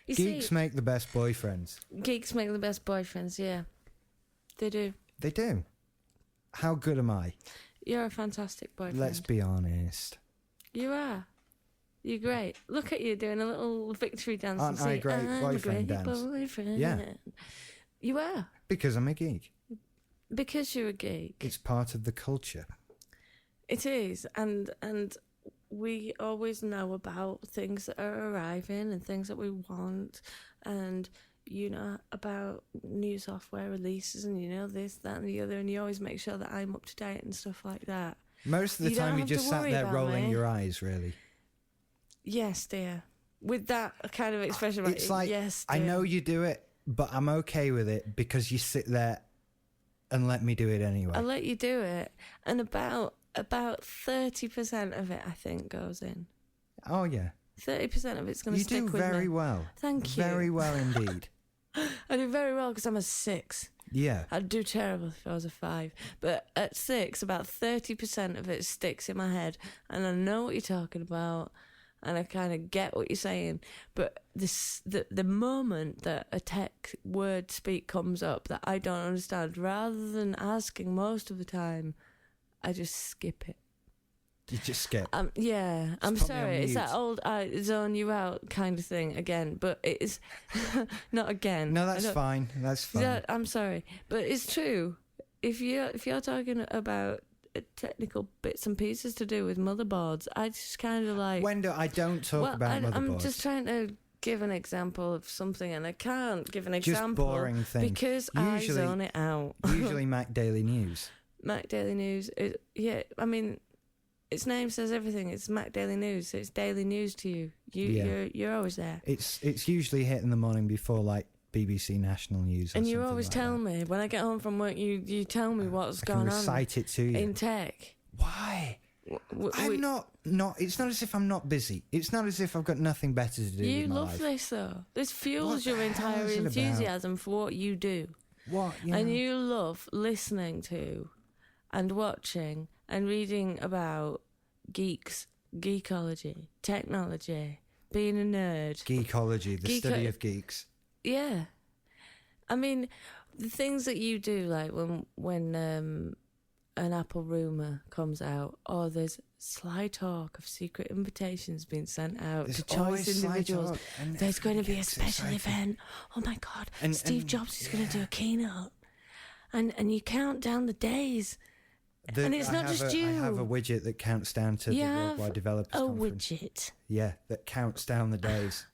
You Geeks see, make the best boyfriends. geeks make the best boyfriends. Yeah, they do. They do. How good am I? You're a fantastic boyfriend. Let's be honest. You are. You're great. Look at you doing a little victory dance. Aren't and I a say, great "I'm boyfriend a great dance?" boyfriend. Yeah. You are. Because I'm a geek. Because you're a geek. It's part of the culture. It is. And we always know about things that are arriving and things that we want. and you know about new software releases, and you know this, that, and the other, and you always make sure that I'm up to date and stuff like that. Most of the time, you just sat there rolling your eyes, really. Yes, dear. With that kind of expression, it's like, yes, dear. I dear. know you do it, but I'm okay with it because you sit there and let me do it anyway. I let you do it, and about 30% of it, I think, goes in. Oh yeah, 30% of it's going to stick with me. You do very well. Thank you. Very well indeed. I do very well because I'm a 6. Yeah. I'd do terrible if I was a 5. But at 6, about 30% of it sticks in my head, and I know what you're talking about, and I kind of get what you're saying. But the moment that a tech word speak comes up that I don't understand, rather than asking most of the time, I just skip it. You just skip. Yeah, I'm sorry. It's that old I zone you out kind of thing again, but it's not again. No, that's fine. That's fine. Yeah, I'm sorry, but it's true. If you're talking about technical bits and pieces to do with motherboards, I just kind of like. Wenda, I don't talk about motherboards. I'm just trying to give an example of something, and I can't give an example. Just boring thing. Because I zone it out. Usually Mac Daily News. Mac Daily News. I mean. Its name says everything. It's Mac Daily News. So it's daily news to you. You're always there. It's usually hit in the morning before like BBC National News. And you always tell me when I get home from work. You tell me what's going on. Recite it to you in tech. Why? I'm not. It's not as if I'm not busy. It's not as if I've got nothing better to do. You with my love life. This though. This fuels your entire is it enthusiasm for what you do. What? And you love listening to, and watching, and reading about geeks, geekology, technology, being a nerd. Geekology, the study of geeks. Yeah. I mean, the things that you do, like when an Apple rumour comes out, or there's sly talk of secret invitations being sent out to choice individuals. There's going to be a special event. Oh my God, Steve Jobs is going to do a keynote. And you count down the days. And it's not just you. I have a widget that counts down to the Worldwide Developers Conference. A widget? Yeah, that counts down the days.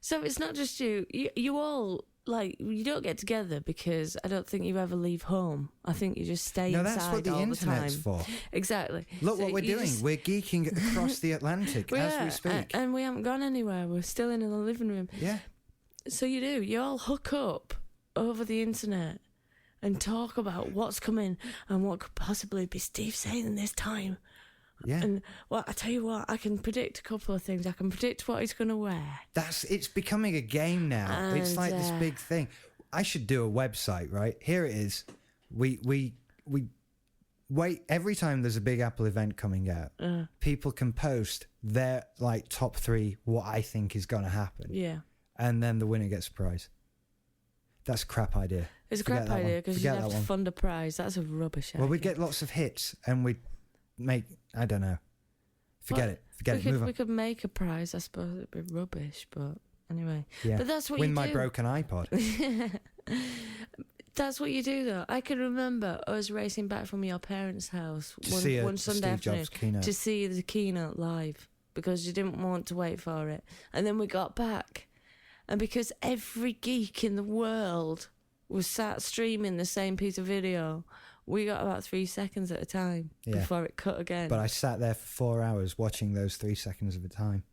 So it's not just you. You all, like, you don't get together because I don't think you ever leave home. I think you just stay inside all the time. No, that's what the internet's for. Exactly. Look what we're doing. We're geeking across the Atlantic as we speak. And we haven't gone anywhere. We're still in the living room. Yeah. So you do. You all hook up over the internet and talk about what's coming and what could possibly be Steve saying this time. Yeah. And I tell you what, I can predict a couple of things. I can predict what he's going to wear. It's becoming a game now. And it's like this big thing. I should do a website, right? Here it is. We wait every time there's a big Apple event coming out. People can post their like top 3 what I think is going to happen. Yeah. And then the winner gets a prize. That's a crap idea. It's a crap idea because you have to fund a prize. That's a rubbish idea. Well, we get lots of hits and we make, I don't know. Forget it. Move on. We could make a prize. I suppose it'd be rubbish, but anyway. Yeah. But that's what Win you do. my broken iPod. That's what you do, though. I can remember us racing back from your parents' house one Sunday afternoon to see the keynote live because you didn't want to wait for it. And then we got back. And because every geek in the world was sat streaming the same piece of video, we got about 3 seconds at a time before it cut again. But I sat there for 4 hours watching those 3 seconds at a time.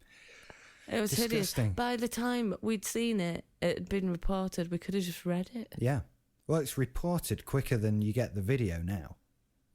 It was disgusting. Hideous. By the time we'd seen it, it had been reported. We could have just read it. Yeah. Well, it's reported quicker than you get the video now.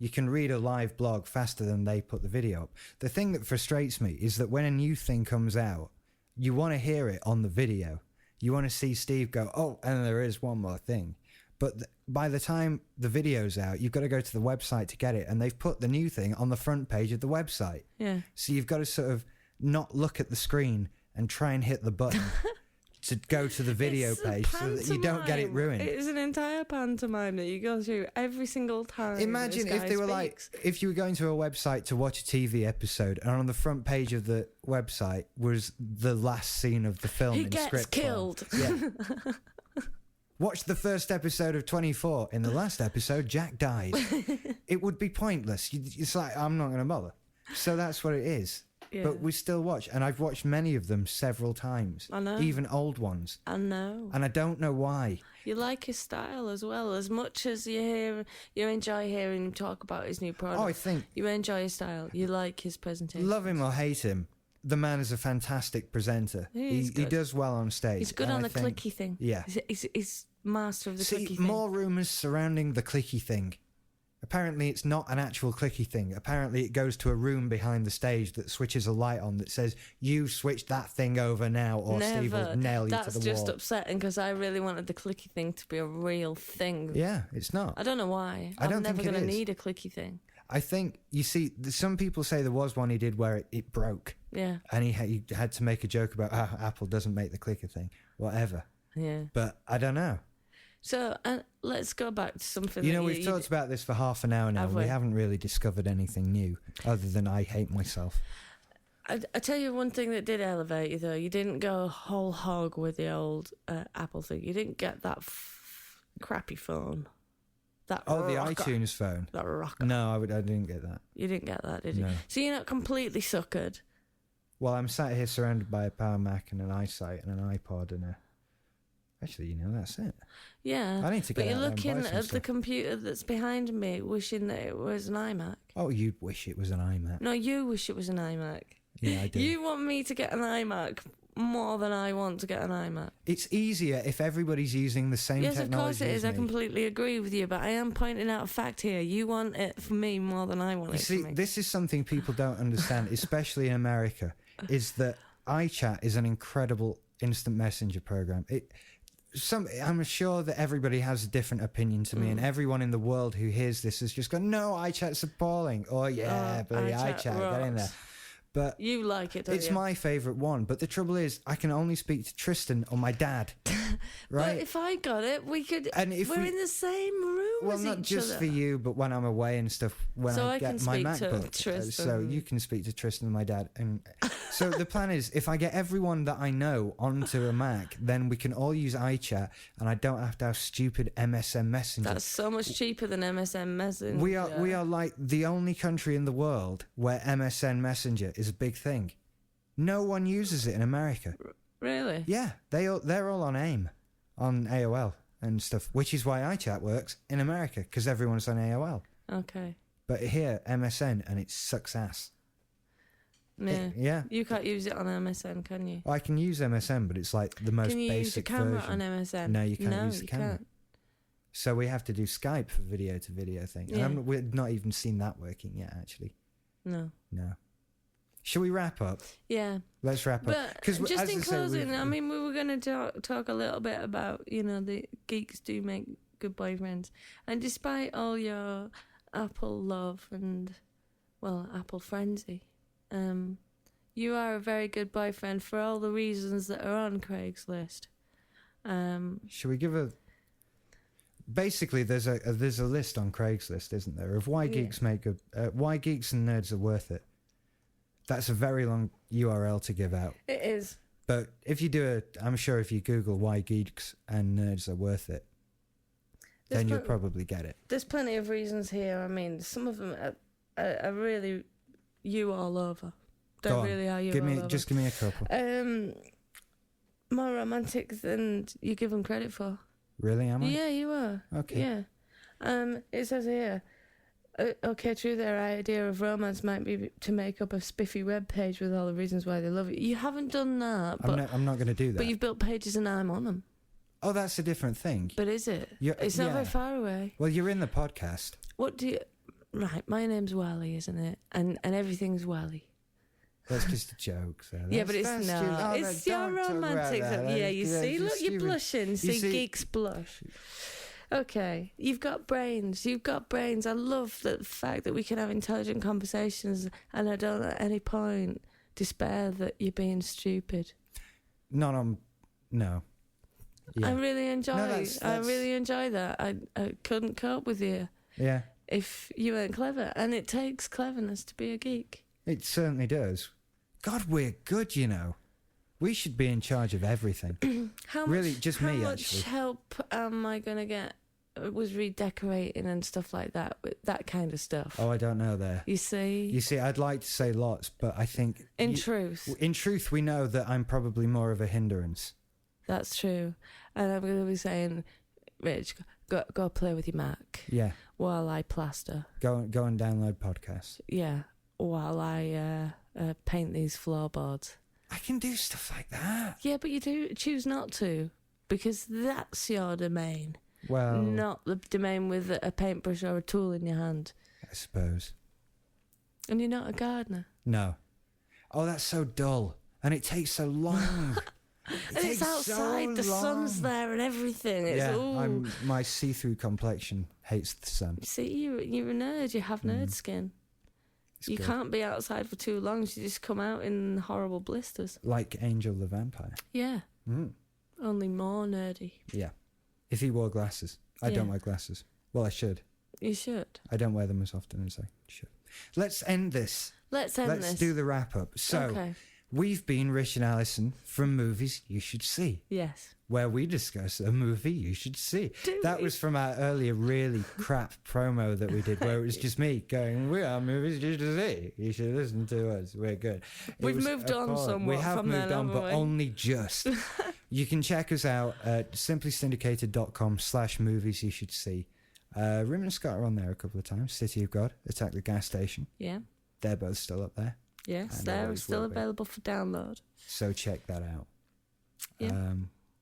You can read a live blog faster than they put the video up. The thing that frustrates me is that when a new thing comes out, you want to hear it on the video. You want to see Steve go, oh, and there is one more thing. But by the time the video's out, you've got to go to the website to get it. And they've put the new thing on the front page of the website. Yeah. So you've got to sort of not look at the screen and try and hit the button to go to the video page so that you don't get it ruined. It's an entire pantomime that you go through every single time. Imagine if they were speaks. if you were going to a website to watch a TV episode and on the front page of the website was the last scene of the film in script form. He gets killed. Yeah. Watch the first episode of 24. In the last episode, Jack died. It would be pointless. It's like, I'm not going to bother. So that's what it is. Yeah. But we still watch, and I've watched many of them several times. I know. Even old ones. I know. And I don't know why. You like his style as well. As much as you enjoy hearing him talk about his new product. Oh, I think... You enjoy his style. You like his presentation. Love him or hate him, the man is a fantastic presenter. He does well on stage. He's good on the clicky thing. Yeah. He's master of the clicky thing. See, more rumours surrounding the clicky thing. Apparently it's not an actual clicky thing. Apparently it goes to a room behind the stage that switches a light on that says, you switch that thing over now or Steve will nail you to the wall. That's just upsetting because I really wanted the clicky thing to be a real thing. Yeah, it's not. I don't know why. I'm never going to need a clicky thing. I think, you see, some people say there was one he did where it broke. Yeah. And he had to make a joke about how Apple doesn't make the clicker thing. Whatever. Yeah. But I don't know. So let's go back to something. We've talked about this for half an hour now. We haven't really discovered anything new other than I hate myself. I tell you one thing that did elevate you, though. You didn't go whole hog with the old Apple thing. You didn't get that crappy phone. That the rocker. iTunes phone. That rocker. No, I didn't get that. You didn't get that, did you? No. So you're not completely suckered. Well, I'm sat here surrounded by a Power Mac and an iSight and an iPod and a... Actually, that's it. Yeah. I need to get But you're out there and looking buy some at the stuff. computer that's behind me, wishing that it was an iMac. Oh, you'd wish it was an iMac. No, you wish it was an iMac. Yeah, I do. You want me to get an iMac more than I want to get an iMac. It's easier if everybody's using the same Yes, technology of course it is. as I me. completely agree with you, but I am pointing out a fact here. You want it for me more than I want You it see, for me. this is something people don't understand, especially in America, is that iChat is an incredible instant messenger program. I'm sure that everybody has a different opinion to me, and everyone in the world who hears this has just gone, no, iChat's appalling. Oh, yeah, bloody iChat, get in there. But you like it, don't it's you? my favourite one. But the trouble is, I can only speak to Tristan or my dad. Right? But if I got it, we could. And if we're in the same room Well, as not each just other. for you, but when I'm away and stuff, when So I I get can my speak to MacBook. Tristan. So you can speak to Tristan and my dad. And so the plan is, if I get everyone that I know onto a Mac, then we can all use iChat, and I don't have to have stupid MSN Messenger. That's so much cheaper than MSN Messenger. We are like the only country in the world where MSN Messenger is a big thing. No one uses it in America. Really? Yeah, they're all on AIM, on AOL and stuff, which is why iChat works in America, because everyone's on AOL. Okay. But here, MSN, and it sucks ass. Yeah. Yeah. You can't use it on MSN, can you? Well, I can use MSN, but it's like the most Can you use a basic camera version. on MSN? No, you can't use the you camera. can't. So we have to do Skype for video-to-video thing. Yeah. And we've not even seen that working yet, actually. No. No. Shall we wrap up? Yeah. Let's wrap up. But 'Cause just as in I say, closing, I mean, we were going to talk a little bit about, the geeks do make good boyfriends. And despite all your Apple love and, Apple frenzy, you are a very good boyfriend for all the reasons that are on Craigslist. Should we give a... Basically, there's a list on Craigslist, isn't there, of why geeks make good... why geeks and nerds are worth it. That's a very long URL to give out. It is. But if you do I'm sure if you Google why geeks and nerds are worth it, then you'll probably get it. There's plenty of reasons here. I mean, some of them are really you all over. They really are you all over. Just give me a couple. More romantic than you give them credit for. Really, am I? Yeah, you are. Okay. Yeah. It says here, okay, true, their idea of romance might be to make up a spiffy web page with all the reasons why they love it. You haven't done that, but I'm not going to do that. But you've built pages and I'm on them. Oh, that's a different thing. But is it? It's not very far away. Well, you're in the podcast. What do you... Right, my name's Wally, isn't it? And everything's Wally. That's just a joke. So yeah, but it's not. It's your romantic stuff. Yeah, you see? Look, you're blushing. See, geeks blush. Okay, you've got brains. You've got brains. I love the fact that we can have intelligent conversations and I don't at any point despair that you're being stupid. No. Yeah. I really enjoy that's... I really enjoy that. I couldn't cope with you. Yeah. If you weren't clever. And it takes cleverness to be a geek. It certainly does. God, we're good, We should be in charge of everything. How really, just me, much actually. help am I going to get was redecorating and stuff like that, that kind of stuff. Oh, I don't know there. You see, I'd like to say lots, but I think in truth, we know that I'm probably more of a hindrance. that's true. And I'm going to be saying, Rich, go play with your Mac. Yeah. While I plaster. Go and download podcasts. Yeah. While I paint these floorboards. I can do stuff like that. Yeah, but you do choose not to, because that's your domain. Well, not the domain with a paintbrush or a tool in your hand. I suppose. And you're not a gardener. No. Oh, that's so dull. And it takes so long. And it's outside, the sun's there and everything. It's, my see-through complexion hates the sun. See, you're a nerd. You have nerd skin. It's you good. can't be outside for too long. You just come out in horrible blisters. Like Angel the Vampire. Yeah. Mm. Only more nerdy. Yeah. If he wore glasses. I don't wear glasses. Well, I should. You should. I don't wear them as often as I should. Let's end this. Let's do the wrap-up. So, okay. We've been Rich and Allison from Movies You Should See. Yes. Where we discuss a movie you should see. That was from our earlier really crap promo that we did, where it was just me going, we are Movies You Should See. You should listen to us. We're good. We've moved on somewhat. We have from moved on, but only just. You can check us out at simplysyndicated.com/movies you should see. Rym and Scott are on there a couple of times. City of God, Attack the Gas Station. Yeah. They're both still up there. Yes, And they're always still will be. available for download. So check that out. Yeah.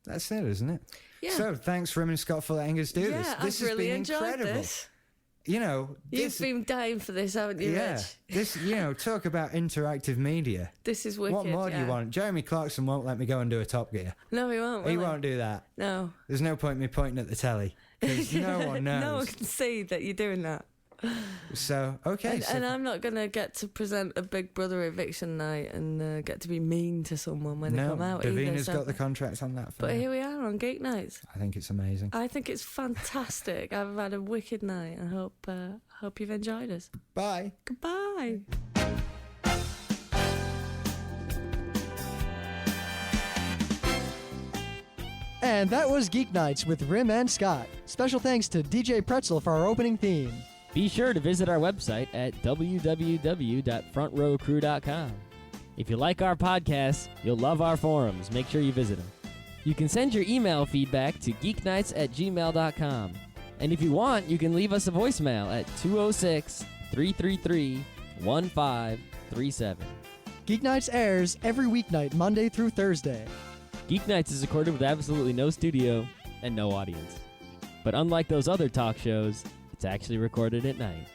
That's it, isn't it? Yeah. So thanks, Rym and Scott, for letting us do this. This I've has really been enjoyed incredible. this. You know, You've been dying for this, haven't you, yeah, Rich? this, talk about interactive media. This is wicked. What more do you want? Jeremy Clarkson won't let me go and do a Top Gear. No, he won't. He won't do that. No. There's no point in me pointing at the telly because no one knows. No one can see that you're doing that. So, okay. And I'm not going to get to present a Big Brother eviction night and get to be mean to someone when they come out either. Davina's got the contract on that. But here we are on Geeknights. I think it's amazing. I think it's fantastic. I've had a wicked night. I hope you've enjoyed us. Bye. Goodbye. And that was Geek Nights with Rym and Scott. Special thanks to DJ Pretzel for our opening theme. Be sure to visit our website at www.frontrowcrew.com. If you like our podcasts, you'll love our forums. Make sure you visit them. You can send your email feedback to geeknights@gmail.com. And if you want, you can leave us a voicemail at 206-333-1537. Geek Nights airs every weeknight, Monday through Thursday. Geeknights is recorded with absolutely no studio and no audience. But unlike those other talk shows, it's actually recorded at night.